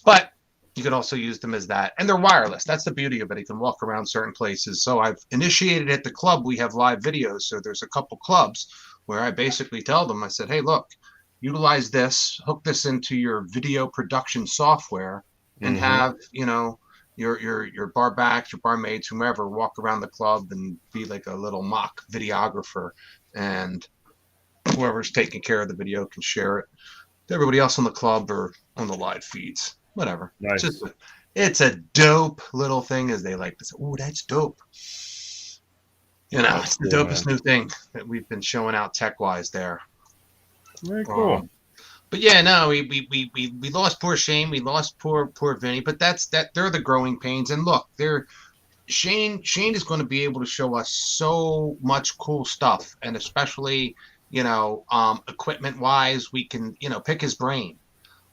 But you could also use them as that. And they're wireless. That's the beauty of it. You can walk around certain places. So I've initiated at the club. We have live videos. So there's a couple clubs where I basically tell them, I said, hey, look, utilize this, hook this into your video production software and have, your bar backs, your barmaids, whomever, walk around the club and be like a little mock videographer. And whoever's taking care of the video can share it to everybody else in the club or on the live feeds. Whatever. Nice. It's a dope little thing, as they like to say. Oh, that's dope. It's the dopest new thing that we've been showing out tech-wise there. Very cool. But yeah, no, we lost poor Shane, we lost poor Vinny, but they're the growing pains. And look, Shane is going to be able to show us so much cool stuff, and especially equipment wise, we can pick his brain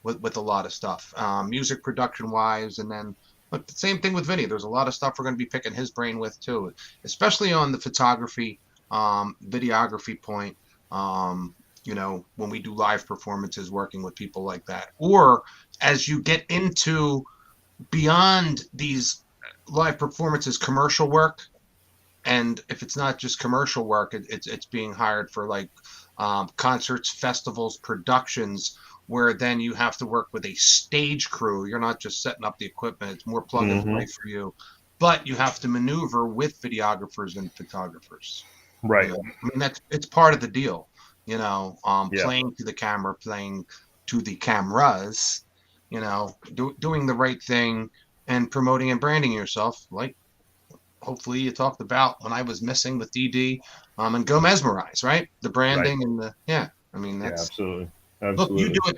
with a lot of stuff, music production wise, and then look, the same thing with Vinny. There's a lot of stuff we're going to be picking his brain with too, especially on the photography, videography point. When we do live performances, working with people like that, or as you get into beyond these live performances, commercial work. And if it's not just commercial work, it's being hired for like concerts, festivals, productions, where then you have to work with a stage crew. You're not just setting up the equipment. It's more plug and play for you, but you have to maneuver with videographers and photographers. Right. It's part of the deal. Playing to the camera, playing to the cameras, doing the right thing and promoting and branding yourself. Like, hopefully you talked about when I was missing with DD, and Go Mesmerize, right? The branding and that's absolutely. Look,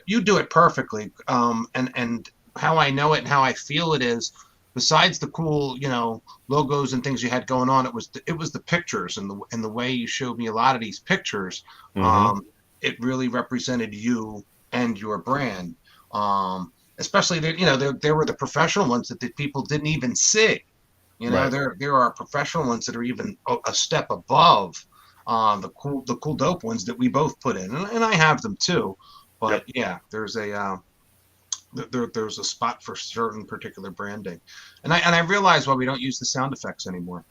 you do it perfectly. And how I know it and how I feel it is, besides the cool, logos and things you had going on, it was the pictures and the way you showed me a lot of these pictures. It really represented you and your brand. Especially there were the professional ones that the people didn't even see. There are professional ones that are even a step above the cool dope ones that we both put in, and I have them too. But yeah, there's a spot for certain particular branding, and I realize why we don't use the sound effects anymore.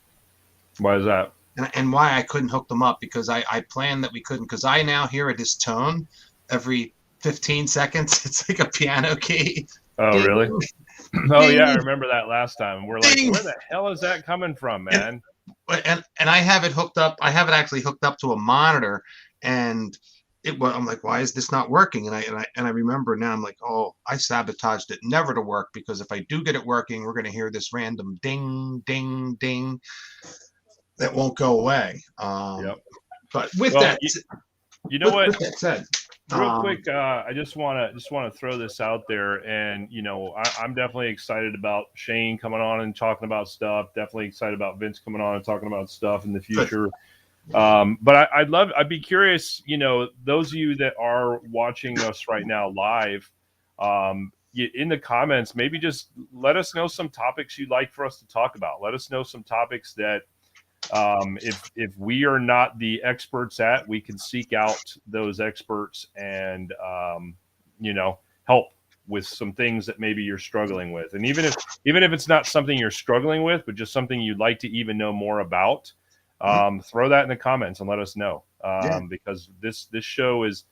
Why is that? And why I couldn't hook them up, because I planned that we couldn't, because I now hear this tone every 15 seconds. It's like a piano key. Oh, Ding. really? Oh, yeah, I remember that last time. We're like, where the hell is that coming from, man? And I have it hooked up. I have it actually hooked up to a monitor, and I'm like, why is this not working? And I remember now, I'm like, oh, I sabotaged it never to work, because if I do get it working, we're going to hear this random ding, ding, ding that won't go away. But with that, what? With that said, real quick, I just want to throw this out there, and I'm definitely excited about Shane coming on and talking about stuff. Definitely excited about Vince coming on and talking about stuff in the future. But I'd be curious, those of you that are watching us right now live, in the comments, maybe just let us know some topics you'd like for us to talk about. Let us know some topics that, if we are not the experts at, we can seek out those experts and, help with some things that maybe you're struggling with. And even if it's not something you're struggling with, but just something you'd like to even know more about, throw that in the comments and let us know. Because this show is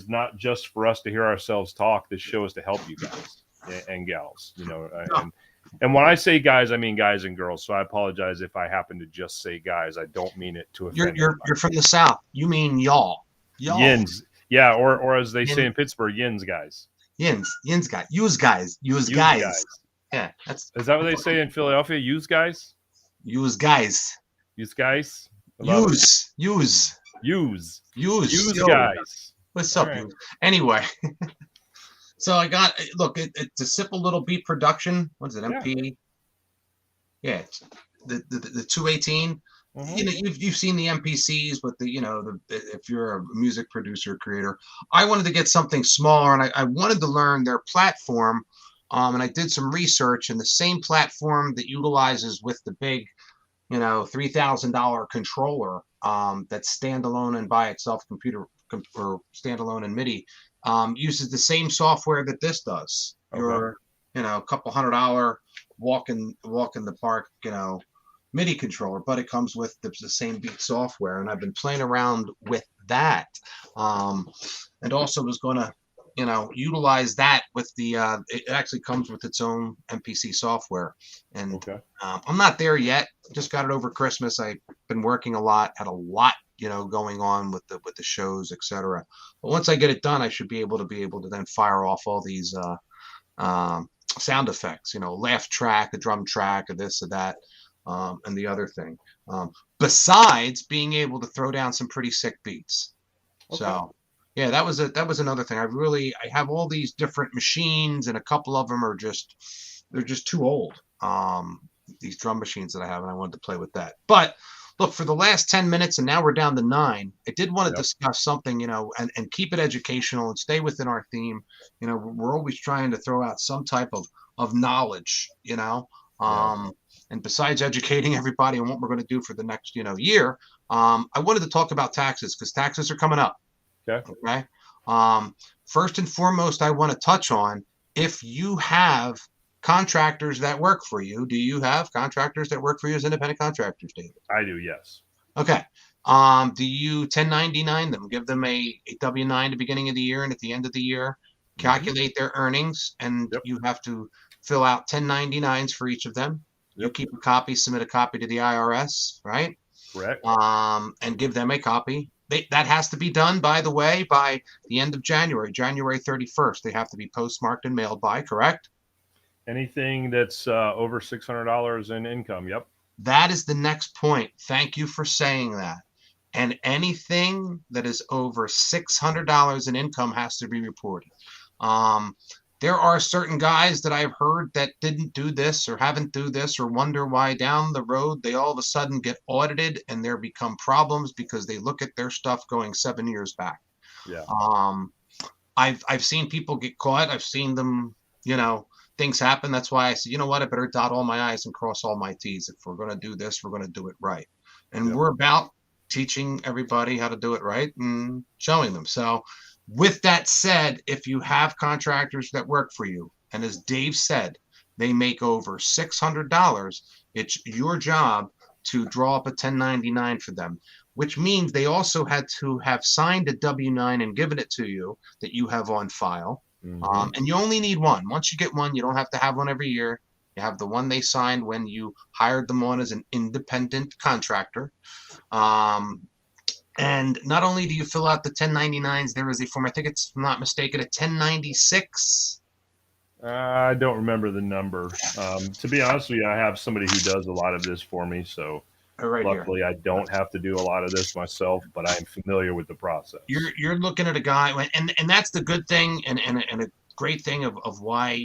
not just for us to hear ourselves talk. This show is to help you guys and gals, and when I say guys, I mean guys and girls. So I apologize if I happen to just say guys. I don't mean it to offend. You're from the South. You mean y'all. Yins. Yeah, or as they say in Pittsburgh, yins guys. Yins guys. Use guys. Yeah, is that what they say in Philadelphia? Use guys. Use guys. Use guys. Use guys. What's up? Right. Anyway. So I got, look, it's a simple little beat production. What is it? MP? Yeah, the 218. You've seen the MPCs, but if you're a music producer or creator, I wanted to get something smaller, and I wanted to learn their platform, And I did some research, and the same platform that utilizes with the big, $3,000 controller that's standalone and by itself or standalone and MIDI uses the same software that this does. Okay. Your, a couple $100 walk in the park, MIDI controller, but it comes with the same beat software, and I've been playing around with that, and also was going to utilize that with the it actually comes with its own MPC software, and Okay. I'm not there yet. Just got it over Christmas. I've been working a lot, had a lot going on with the shows, etc. But once I get it done, I should be able to then fire off all these sound effects, laugh track, a drum track, or this or that, and the other thing, besides being able to throw down some pretty sick beats. Okay. So yeah, that was another thing. I have all these different machines, and a couple of them they're just too old. These drum machines that I have, and I wanted to play with that. But look, for the last 10 minutes, and now we're down to 9, I did want to discuss something, and keep it educational and stay within our theme. We're always trying to throw out some type of knowledge, and besides educating everybody on what we're going to do for the next, year, I wanted to talk about taxes, because taxes are coming up. Okay. First and foremost, I want to touch on, if you have contractors that work for you. Do you have contractors that work for you as independent contractors, David? I do, yes. Okay. Do you 1099 them, give them a W-9 at the beginning of the year and at the end of the year, calculate their earnings, and you have to fill out 1099s for each of them. You keep a copy, submit a copy to the IRS, right? Correct. And give them a copy. That has to be done, by the way, by the end of January 31st. They have to be postmarked and mailed by, correct? Anything that's over $600 in income, yep. That is the next point. Thank you for saying that. And anything that is over $600 in income has to be reported. There are certain guys that I've heard that didn't do this or haven't do this, or wonder why down the road they all of a sudden get audited and there become problems because they look at their stuff going 7 years back. Yeah. I've seen people get caught. I've seen them, things happen. That's why I said, you know what, I better dot all my I's and cross all my T's. If we're going to do this, we're going to do it right. And we're about teaching everybody how to do it right and showing them. So with that said, if you have contractors that work for you, and as Dave said, they make over $600, it's your job to draw up a 1099 for them, which means they also had to have signed a W-9 and given it to you that you have on file. And you only need one. Once you get one, you don't have to have one every year. You have the one they signed when you hired them on as an independent contractor. And not only do you fill out the 1099s, there is a form, I think it's, if I'm not mistaken, a 1096. I don't remember the number. To be honest with you, I have somebody who does a lot of this for me, so luckily I don't have to do a lot of this myself, but I'm familiar with the process. You're looking at a guy, and that's the good thing, and a great thing of why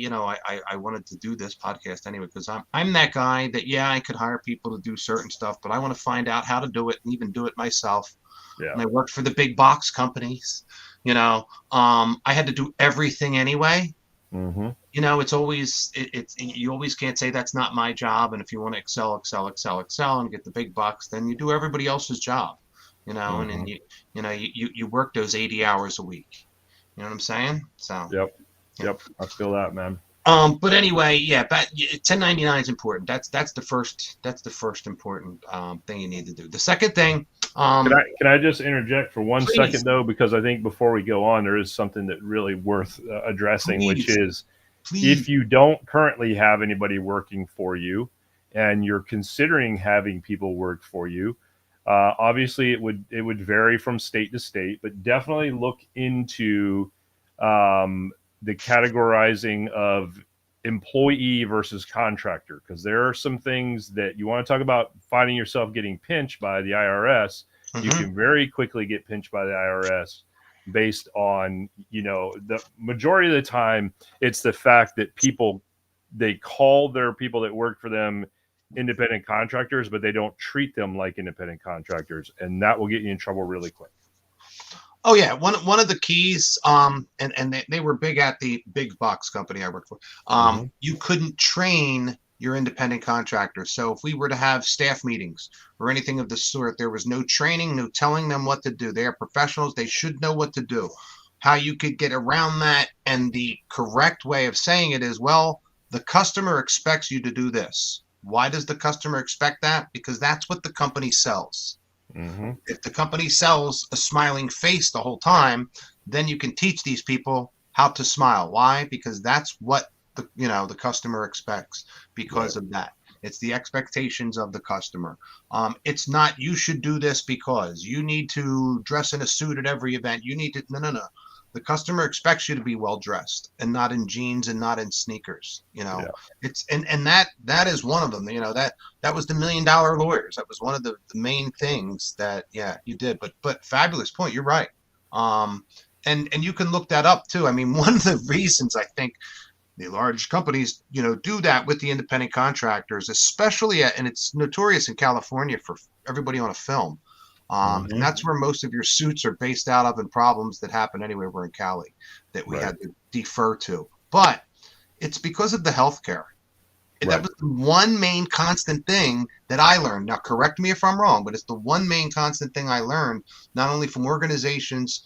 I wanted to do this podcast anyway, because I'm that guy that I could hire people to do certain stuff, but I want to find out how to do it and even do it myself. Yeah. And I worked for the big box companies. I had to do everything anyway. It's always you always can't say that's not my job. And if you want to excel and get the big bucks, then you do everybody else's job. And then you work those 80 hours a week. You know what I'm saying? So Yep. I feel that, man. But anyway, but 1099 is important. That's the first important thing you need to do. The second thing. Can I just interject for one second though, because I think before we go on, there is something that really worth addressing, which is if you don't currently have anybody working for you, and you're considering having people work for you, obviously it would vary from state to state, but definitely look into the categorizing of employee versus contractor, because there are some things that you want to talk about finding yourself getting pinched by the IRS. You can very quickly get pinched by the IRS based on, the majority of the time, it's the fact that they call their people that work for them independent contractors, but they don't treat them like independent contractors. And that will get you in trouble really quick. Oh yeah, one of the keys, and they were big at the big box company I worked for. You couldn't train your independent contractors. So if we were to have staff meetings or anything of the sort, there was no training, no telling them what to do. They are professionals. They should know what to do. How you could get around that, and the correct way of saying it is, well, the customer expects you to do this. Why does the customer expect that? Because that's what the company sells. If the company sells a smiling face the whole time, then you can teach these people how to smile. Why? Because that's what the customer expects. Because of that, it's the expectations of the customer. It's not you should do this because you need to dress in a suit at every event. You need to no. The customer expects you to be well dressed and not in jeans and not in sneakers. It's and that is one of them. That was the $1 Million Lawyers. That was one of the main things that you did. But fabulous point. You're right. And you can look that up too. I mean, one of the reasons I think the large companies do that with the independent contractors, especially and it's notorious in California for everybody on a film. And that's where most of your suits are based out of, and problems that happen anywhere we're in Cali that we had to defer to. But it's because of the healthcare. That was the one main constant thing that I learned. Now, correct me if I'm wrong, but it's the one main constant thing I learned, not only from organizations,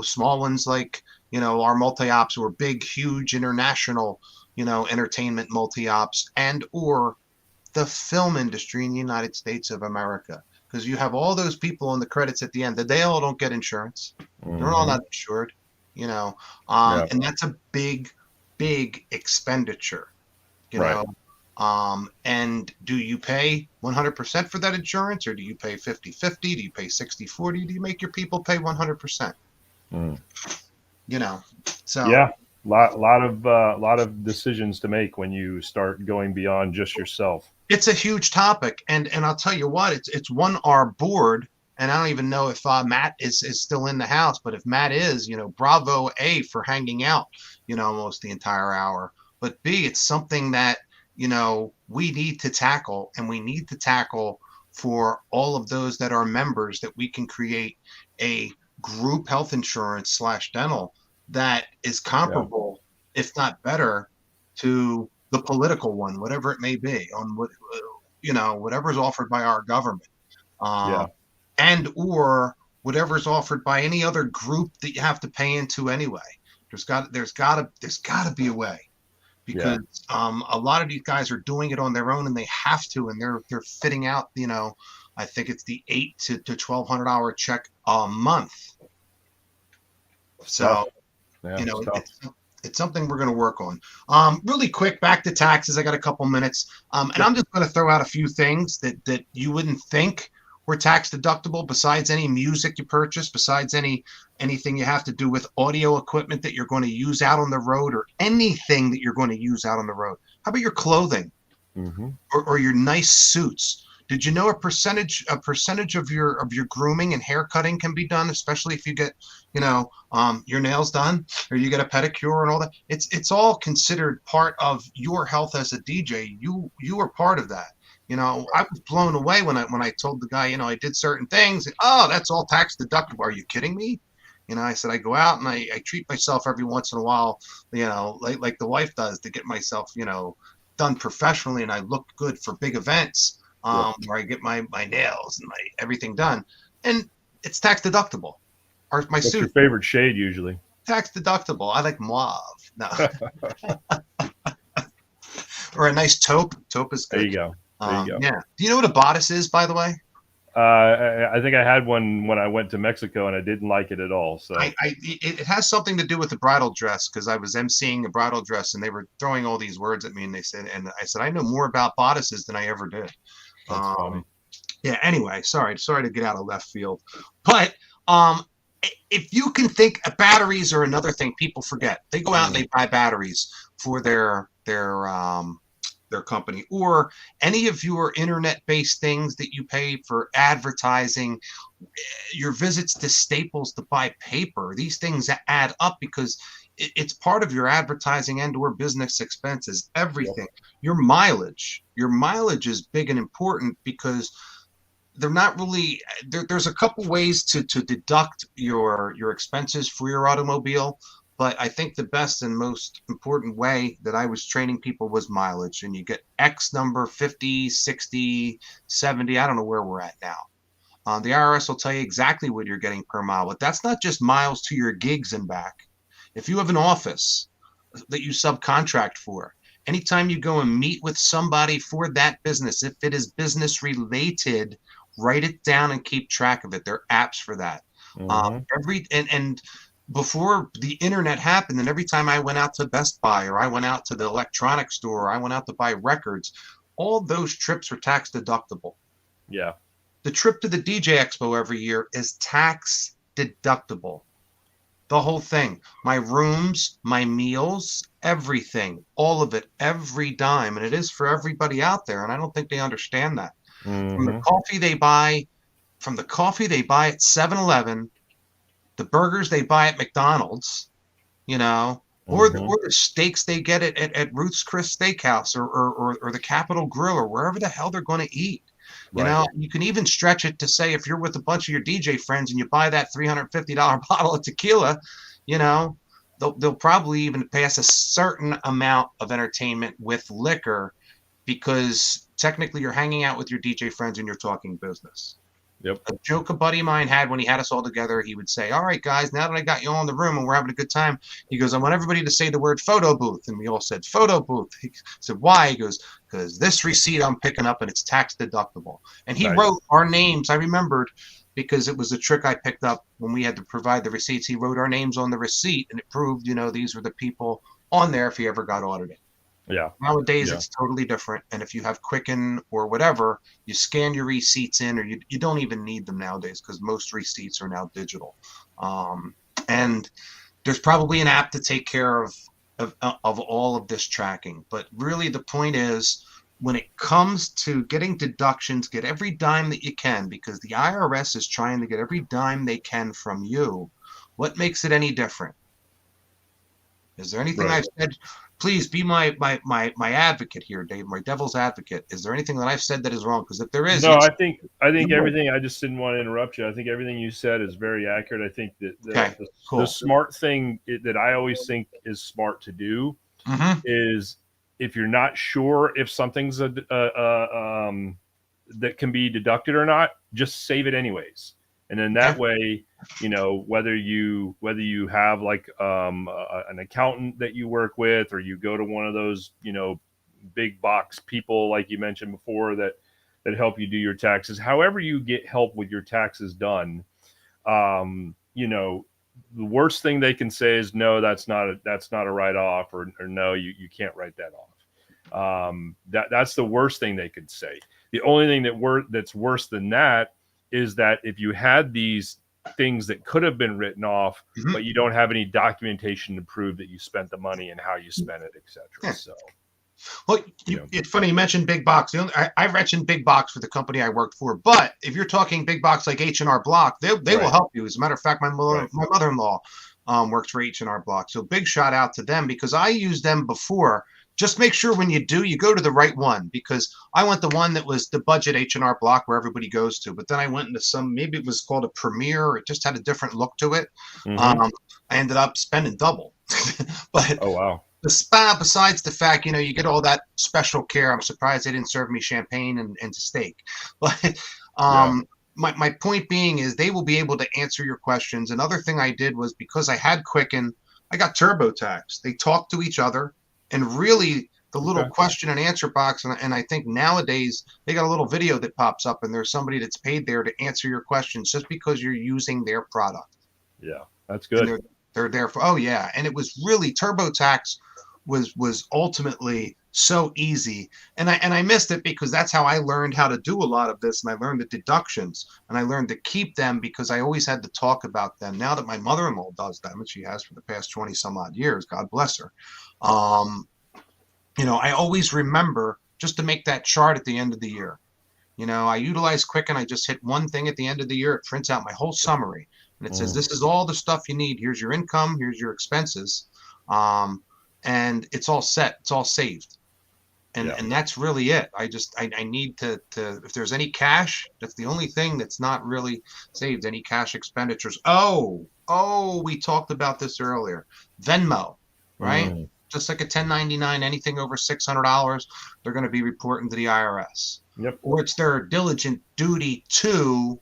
small ones like, our multi-ops, or big, huge international, entertainment multi-ops, and or the film industry in the United States of America. Because you have all those people on the credits at the end that they all don't get insurance. They're all not insured, and that's a big, big expenditure, and do you pay 100% for that insurance, or do you pay 50-50? Do you pay 60-40? Do you make your people pay 100%? So yeah, lot of decisions to make when you start going beyond just yourself. It's a huge topic, and I'll tell you what, it's one our board, and I don't even know if Matt is still in the house, but if Matt is, bravo A for hanging out, almost the entire hour. But B, it's something that we need to tackle, and we need to tackle for all of those that are members, that we can create a group health insurance / dental that is comparable, if not better, to the political one, whatever it may be, on what whatever is offered by our government, and or whatever is offered by any other group that you have to pay into anyway. There's got to be a way, because a lot of these guys are doing it on their own, and they have to, and they're fitting out. I think it's the $800 to $1,200 check a month. So, it's something we're going to work on. Really quick, back to taxes. I got a couple minutes. And I'm just going to throw out a few things that you wouldn't think were tax deductible, besides any music you purchase, besides anything you have to do with audio equipment that you're going to use out on the road, or anything that you're going to use out on the road. How about your clothing, or your nice suits? Did you know a percentage of your grooming and hair cutting can be done, especially if you get, your nails done, or you get a pedicure and all that? It's all considered part of your health as a DJ. You are part of that. I was blown away when I told the guy, I did certain things. And, oh, that's all tax deductible. Are you kidding me? I said, I go out and I treat myself every once in a while, like the wife does, to get myself, done professionally, and I look good for big events. Where I get my nails and my everything done, and it's tax deductible. Or my What's suit. your favorite shade usually? Tax deductible. I like mauve. No. Or a nice taupe. Taupe is good. There you go. Yeah. Do you know what a bodice is, by the way? I think I had one when I went to Mexico, and I didn't like it at all. So it has something to do with the bridal dress, because I was emceeing a bridal dress, and they were throwing all these words at me, and I said, I know more about bodices than I ever did. That's funny. Yeah. Anyway, sorry to get out of left field, but if you can think, batteries are another thing people forget. They go out and they buy batteries for their company, or any of your internet-based things that you pay for advertising, your visits to Staples to buy paper. These things add up, because it's part of your advertising and or business expenses. Everything. Your mileage is big and important, because they're not really there's a couple ways to deduct your expenses for your automobile, but I think the best and most important way that I was training people was mileage. And you get X number, 50, 60, 70, I don't know where we're at now. The IRS will tell you exactly what you're getting per mile, but that's not just miles to your gigs and back. If you have an office that you subcontract for, anytime you go and meet with somebody for that business, if it is business related, write it down and keep track of it. There are apps for that. And before the internet happened, and every time I went out to Best Buy or I went out to the electronics store, or I went out to buy records, all those trips are tax deductible. Yeah. The trip to the DJ Expo every year is tax deductible. The whole thing, my rooms, my meals, everything, all of it, every dime. And it is for everybody out there. And I don't think they understand that. From the coffee they buy at 7-Eleven, the burgers they buy at McDonald's, or the steaks they get at Ruth's Chris Steakhouse or the Capitol Grill or wherever the hell they're going to eat. You can even stretch it to say if you're with a bunch of your DJ friends and you buy that $350 bottle of tequila, they'll probably even pass a certain amount of entertainment with liquor because technically you're hanging out with your DJ friends and you're talking business. Yep. A joke a buddy of mine had when he had us all together, he would say, all right, guys, now that I got you all in the room and we're having a good time, he goes, I want everybody to say the word photo booth. And we all said, photo booth. He said, why? He goes, because this receipt I'm picking up and it's tax deductible. And he wrote our names. I remembered because it was a trick I picked up when we had to provide the receipts. He wrote our names on the receipt and it proved, these were the people on there if he ever got audited. Yeah. Nowadays, it's totally different. And if you have Quicken or whatever, you scan your receipts in, or you don't even need them nowadays because most receipts are now digital. And there's probably an app to take care of all of this tracking. But really, the point is, when it comes to getting deductions, get every dime that you can, because the IRS is trying to get every dime they can from you. What makes it any different? Is there anything I've said? Please be my advocate here, Dave, my devil's advocate. Is there anything that I've said that is wrong? Because if there is, no, I think everything. I just didn't want to interrupt you. I think everything you said is very accurate. I think that the smart thing that I always think is smart to do is if you're not sure if something's that can be deducted or not, just save it anyways. And then that way, whether you have like an accountant that you work with, or you go to one of those, big box people like you mentioned before that help you do your taxes. However you get help with your taxes done, the worst thing they can say is no, that's not a write-off, or no, you can't write that off. That's the worst thing they could say. The only thing that's worse than that is that if you had these things that could have been written off, but you don't have any documentation to prove that you spent the money and how you spent it, etc. So, well, it's funny you mentioned big box. I mentioned big box for the company I worked for, but if you're talking big box like H&R Block, they will help you. As a matter of fact, my mother-in-law works for H&R Block, so big shout out to them because I used them before. Just make sure when you do, you go to the right one, because I went the one that was the budget H&R Block where everybody goes to. But then I went into maybe it was called a Premier. It just had a different look to it. I ended up spending double. But oh, wow. The spa, besides the fact, you get all that special care. I'm surprised they didn't serve me champagne and steak. But my point being is they will be able to answer your questions. Another thing I did was because I had Quicken, I got TurboTax. They talk to each other. And really, the little question and answer box, and I think nowadays they got a little video that pops up, and there's somebody that's paid there to answer your questions just because you're using their product. Yeah, that's good. And they're there for, and it was really TurboTax was ultimately so easy, and I missed it because that's how I learned how to do a lot of this, and I learned the deductions, and I learned to keep them because I always had to talk about them. Now that my mother-in-law does them, and she has for the past 20 some odd years, God bless her. I always remember just to make that chart at the end of the year. I utilize Quicken. I just hit one thing at the end of the year. It prints out my whole summary, and it says, this is all the stuff you need. Here's your income. Here's your expenses. And it's all set. It's all saved. And that's really it. I need to if there's any cash, that's the only thing that's not really saved, any cash expenditures. Oh, we talked about this earlier. Venmo, right? Just like a 1099, anything over $600, they're going to be reporting to the IRS. Yep. Or it's their diligent duty to,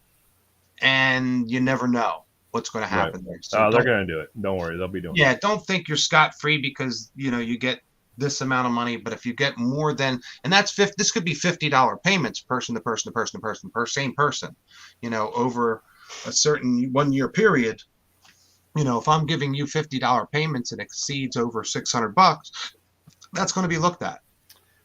and you never know what's going to happen there. So they're going to do it. Don't worry, they'll be doing it. Yeah, don't think you're scot-free because you get this amount of money, but if you get more than, and that's this could be $50 payments, person to person to person to person, per same person, over a certain 1 year period. If I'm giving you $50 payments and exceeds over $600, that's going to be looked at.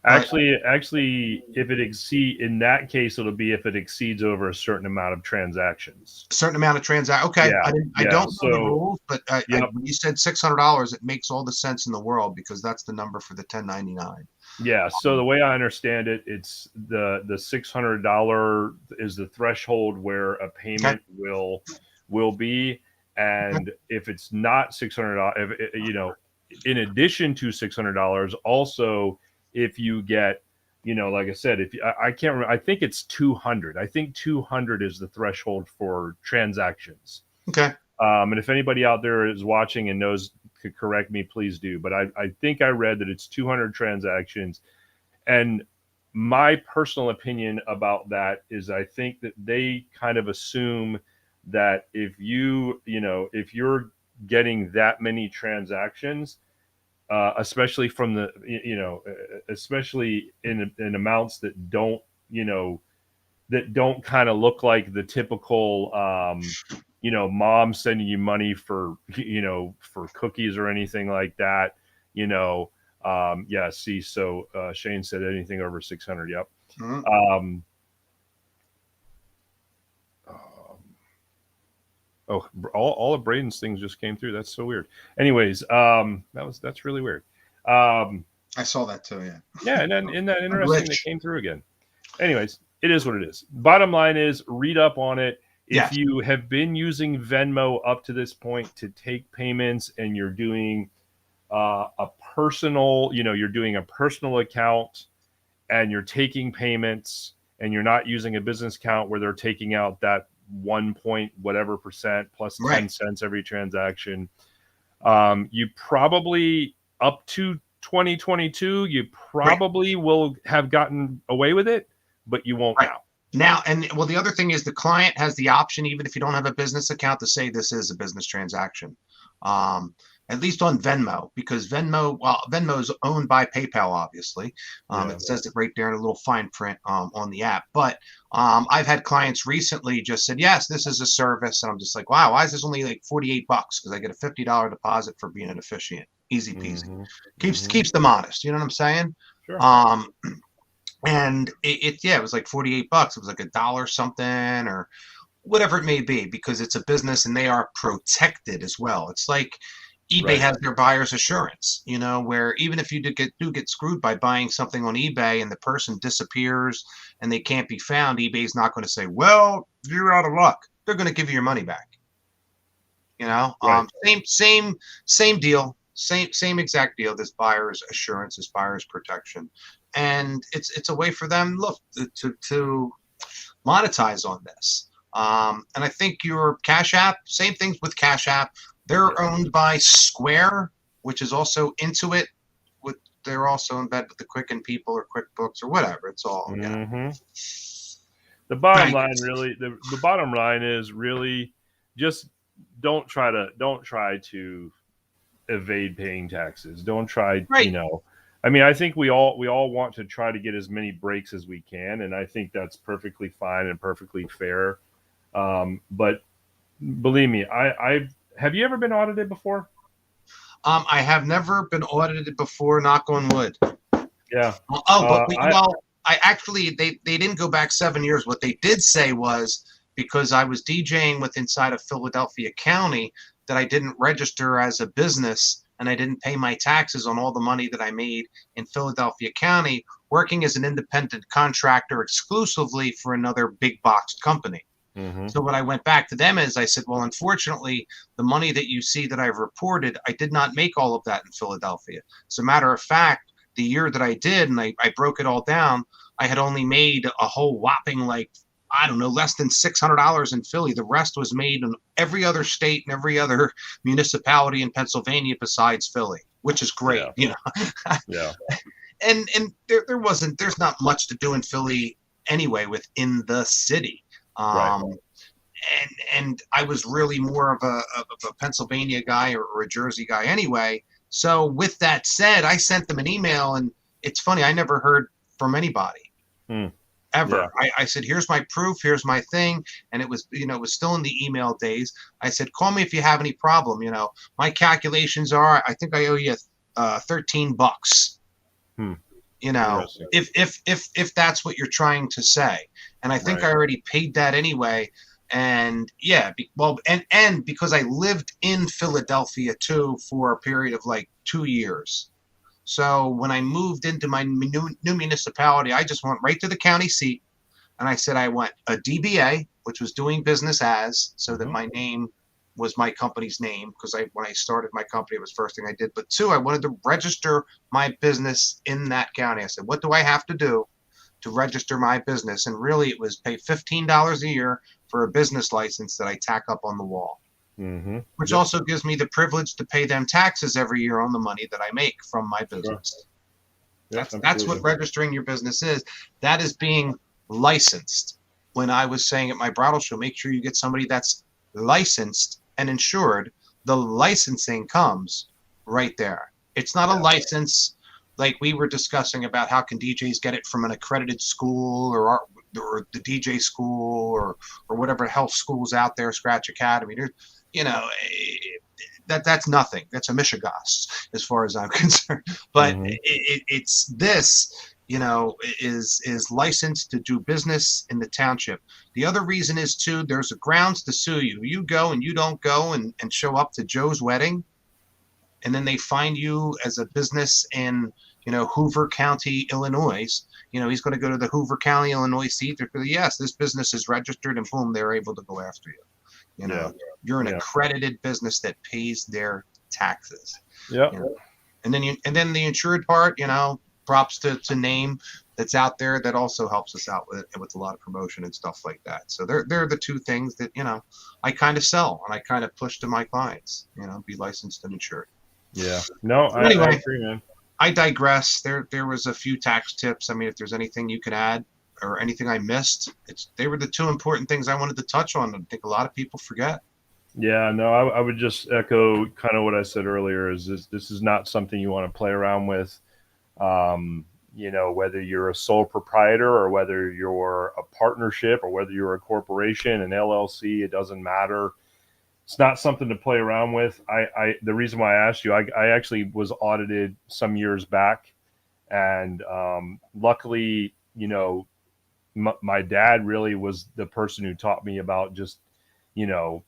Actually, if it exceed, in that case, it'll be if it exceeds over a certain amount of transactions. Okay, yeah, I don't know the rules, but when you said $600, it makes all the sense in the world because that's the number for the 1099. Yeah. So the way I understand it, it's the $600 is the threshold where a payment will be, and if it's not $600, in addition to $600, also. If you get, like I said, I can't remember, I think it's 200. I think 200 is the threshold for transactions. Okay. And if anybody out there is watching and knows, could correct me, please do. But I think I read that it's 200 transactions. And my personal opinion about that is I think that they kind of assume that if if you're getting that many transactions, especially from especially in amounts that don't kind of look like the typical, mom sending you money for cookies or anything like that. So Shane said anything over 600. Yep. Mm-hmm. All of Braden's things just came through. That's so weird. Anyways, that's really weird. I saw that too. Yeah. Yeah, and then isn't that interesting that came through again? Anyways, it is what it is. Bottom line is, read up on it. If you have been using Venmo up to this point to take payments, and you're doing a personal, you're doing a personal account, and you're taking payments, and you're not using a business account where they're taking out that 1 point whatever percent plus 10 cents every transaction. You probably up to 2022, you probably will have gotten away with it, but you won't now. And the other thing is the client has the option, even if you don't have a business account, to say this is a business transaction. At least on Venmo, because Venmo is owned by PayPal, obviously. It says it right there in a little fine print on the app. But I've had clients recently just said, yes, this is a service. And I'm just like, wow, why is this only like $48? Because I get a $50 deposit for being an officiant. Easy peasy. Mm-hmm. Keeps them honest. You know what I'm saying? Sure. And it was like $48. It was like $1 something or whatever it may be, because it's a business and they are protected as well. It's like eBay has their buyer's assurance, where even if you do get screwed by buying something on eBay and the person disappears and they can't be found, eBay's not going to say, well, you're out of luck. They're going to give you your money back. Same deal, same exact deal. This buyer's assurance, this buyer's protection, and it's a way for them to monetize on this. And I think your Cash App, same things with Cash App. They're owned by Square, which is also Intuit. They're also in bed with the Quicken people or QuickBooks or whatever. It's all. Mm-hmm. The bottom line, really, the bottom line is really just don't try to evade paying taxes. Don't try. I think we all want to try to get as many breaks as we can, and I think that's perfectly fine and perfectly fair. But believe me, have you ever been audited before? I have never been audited before, knock on wood. Yeah. I actually, they didn't go back 7 years. What they did say was, because I was DJing inside of Philadelphia County, that I didn't register as a business and I didn't pay my taxes on all the money that I made in Philadelphia County, working as an independent contractor exclusively for another big box company. Mm-hmm. So when I went back to them is I said, well, unfortunately, the money that you see that I've reported, I did not make all of that in Philadelphia. As a matter of fact, the year that I did, and I broke it all down, I had only made a whole whopping, like, I don't know, less than $600 in Philly. The rest was made in every other state and every other municipality in Pennsylvania besides Philly, which is great, you know. Yeah. And there's not much to do in Philly anyway within the city. Right. And I was really more of a Pennsylvania guy or a Jersey guy anyway. So with that said, I sent them an email, and it's funny, I never heard from anybody. Ever. Yeah. I said, here's my proof, here's my thing. And it was, you know, it was still in the email days. I said, call me if you have any problem. You know, my calculations are, I think I owe you $13. You know, if that's what you're trying to say. And I think I already paid that anyway. And yeah, and because I lived in Philadelphia too for a period of like 2 years. So when I moved into my new municipality, I just went right to the county seat, and I said I want a DBA, which was doing business as, so that my name was my company's name, because when I started my company, it was the first thing I did. But two, I wanted to register my business in that county. I said, what do I have to do to register my business? And really, it was pay $15 a year for a business license that I tack up on the wall. Which also gives me the privilege to pay them taxes every year on the money that I make from my business. That's what registering your business is. That is being licensed. When I was saying at my bridal show, make sure you get somebody that's licensed and insured. The licensing comes right there. It's not a license like we were discussing about how can DJs get it from an accredited school or the DJ school or whatever health schools out there, Scratch Academy. You know, that's nothing. That's a mishegas as far as I'm concerned. But it's this, you know, is licensed to do business in the township. The other reason is too, there's a grounds to sue you. You go and you don't go and show up to Joe's wedding, and then they find you as a business in, you know, Hoover County, Illinois. You know, he's going to go to the Hoover County, Illinois seat. They're, yes, this business is registered, and boom, they're able to go after you. You know, you're an accredited business that pays their taxes. You know? And then the insured part, you know, props to name that's out there that also helps us out with a lot of promotion and stuff like that. So they're the two things that, you know, I kind of sell and I kind of push to my clients, you know, be licensed and insured. Yeah. No, anyway, I agree, man. I digress. There was a few tax tips. I mean, if there's anything you could add or anything I missed, they were the two important things I wanted to touch on. I think a lot of people forget. Yeah, no, I would just echo kind of what I said earlier. Is this is not something you want to play around with. You know, whether you're a sole proprietor or whether you're a partnership or whether you're a corporation, an LLC, it doesn't matter. It's not something to play around with. The reason why I asked you, I actually was audited some years back, and luckily, you know, my dad really was the person who taught me about just, you know,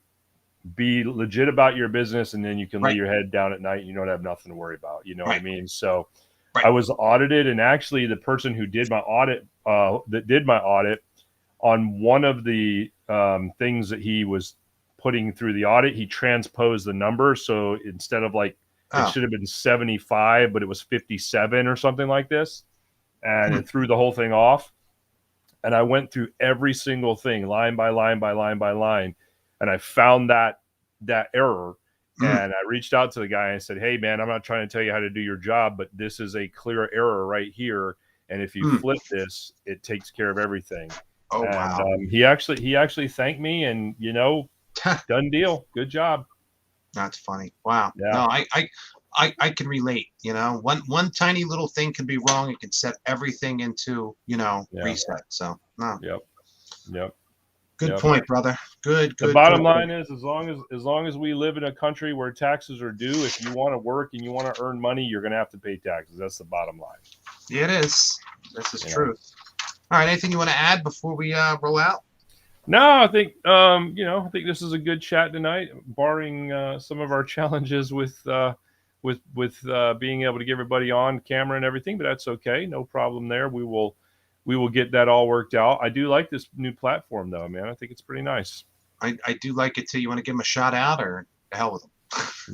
be legit about your business, and then you can lay your head down at night and you don't have nothing to worry about. You know what I mean? So I was audited, and actually the person who did my audit, on one of the things that he was putting through the audit, he transposed the number. So instead of like, it should have been 75, but it was 57 or something like this. And it threw the whole thing off. And I went through every single thing, line by line by line by line. And I found that error. And I reached out to the guy and I said, hey, man, I'm not trying to tell you how to do your job, but this is a clear error right here. And if you flip this, it takes care of everything. Oh, and, wow. He actually thanked me, and, you know, done deal. Good job. That's funny. Wow. Yeah. No, I can relate. You know, one tiny little thing can be wrong. It can set everything into, you know, reset. So no. Yep. Good point, brother. Good. The bottom line is, as long as we live in a country where taxes are due, if you want to work and you want to earn money, you're going to have to pay taxes. That's the bottom line. Yeah, it is. This is true. All right. Anything you want to add before we roll out? No, I think I think this is a good chat tonight, barring some of our challenges with being able to get everybody on camera and everything, but that's okay. No problem there. We will get that all worked out. I do like this new platform though, man. I think it's pretty nice. I do like it too. You want to give them a shout out, or the hell with them?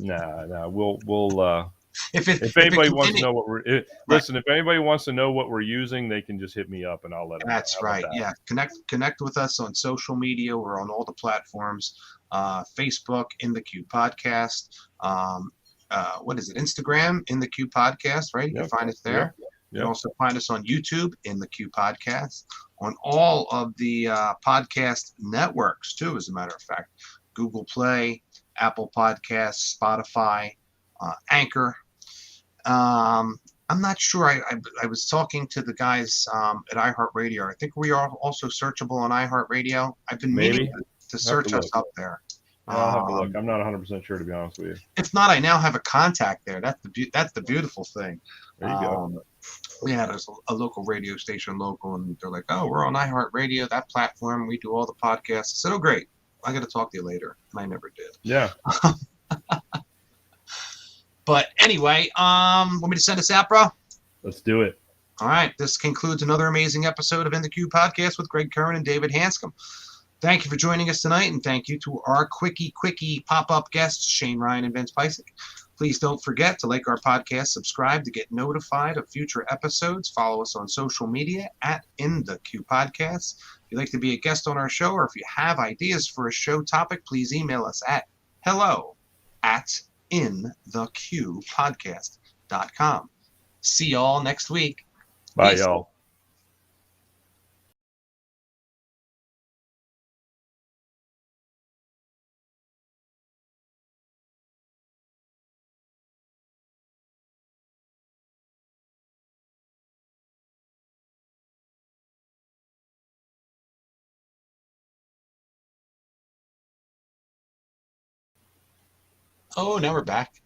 Nah. We'll If anybody wants to know what we're listen, if anybody wants to know what we're using, they can just hit me up and I'll let them know. That's right. Yeah, connect with us on social media. We're on all the platforms. Facebook, In the Queue Podcast. What is it? Instagram, In the Queue Podcast. Right, you can find us there. You can also find us on YouTube, In the Queue Podcast. On all of the podcast networks too, as a matter of fact. Google Play, Apple Podcasts, Spotify, Anchor. I'm not sure. I was talking to the guys at iHeartRadio. I think we are also searchable on iHeartRadio. I've been meaning to search us up there. I'll have to look. I'm not 100% sure, to be honest with you. If not, I now have a contact there. That's the beautiful thing. There you go. Yeah, there's a local radio station, and they're like, "Oh, we're on iHeartRadio, that platform. We do all the podcasts." I said, "Oh, great. I got to talk to you later," and I never did. Yeah. But anyway, want me to send us out, bro? Let's do it. All right. This concludes another amazing episode of In the Queue Podcast with Greg Curran and David Hanscom. Thank you for joining us tonight, and thank you to our quickie pop-up guests, Shane Ryan and Vince Pisick. Please don't forget to like our podcast, subscribe to get notified of future episodes, follow us on social media at In the Queue Podcast. If you'd like to be a guest on our show, or if you have ideas for a show topic, please email us at hello@inthequeuepodcast.com. See y'all next week. Bye, Peace. y'all. Oh, now we're back.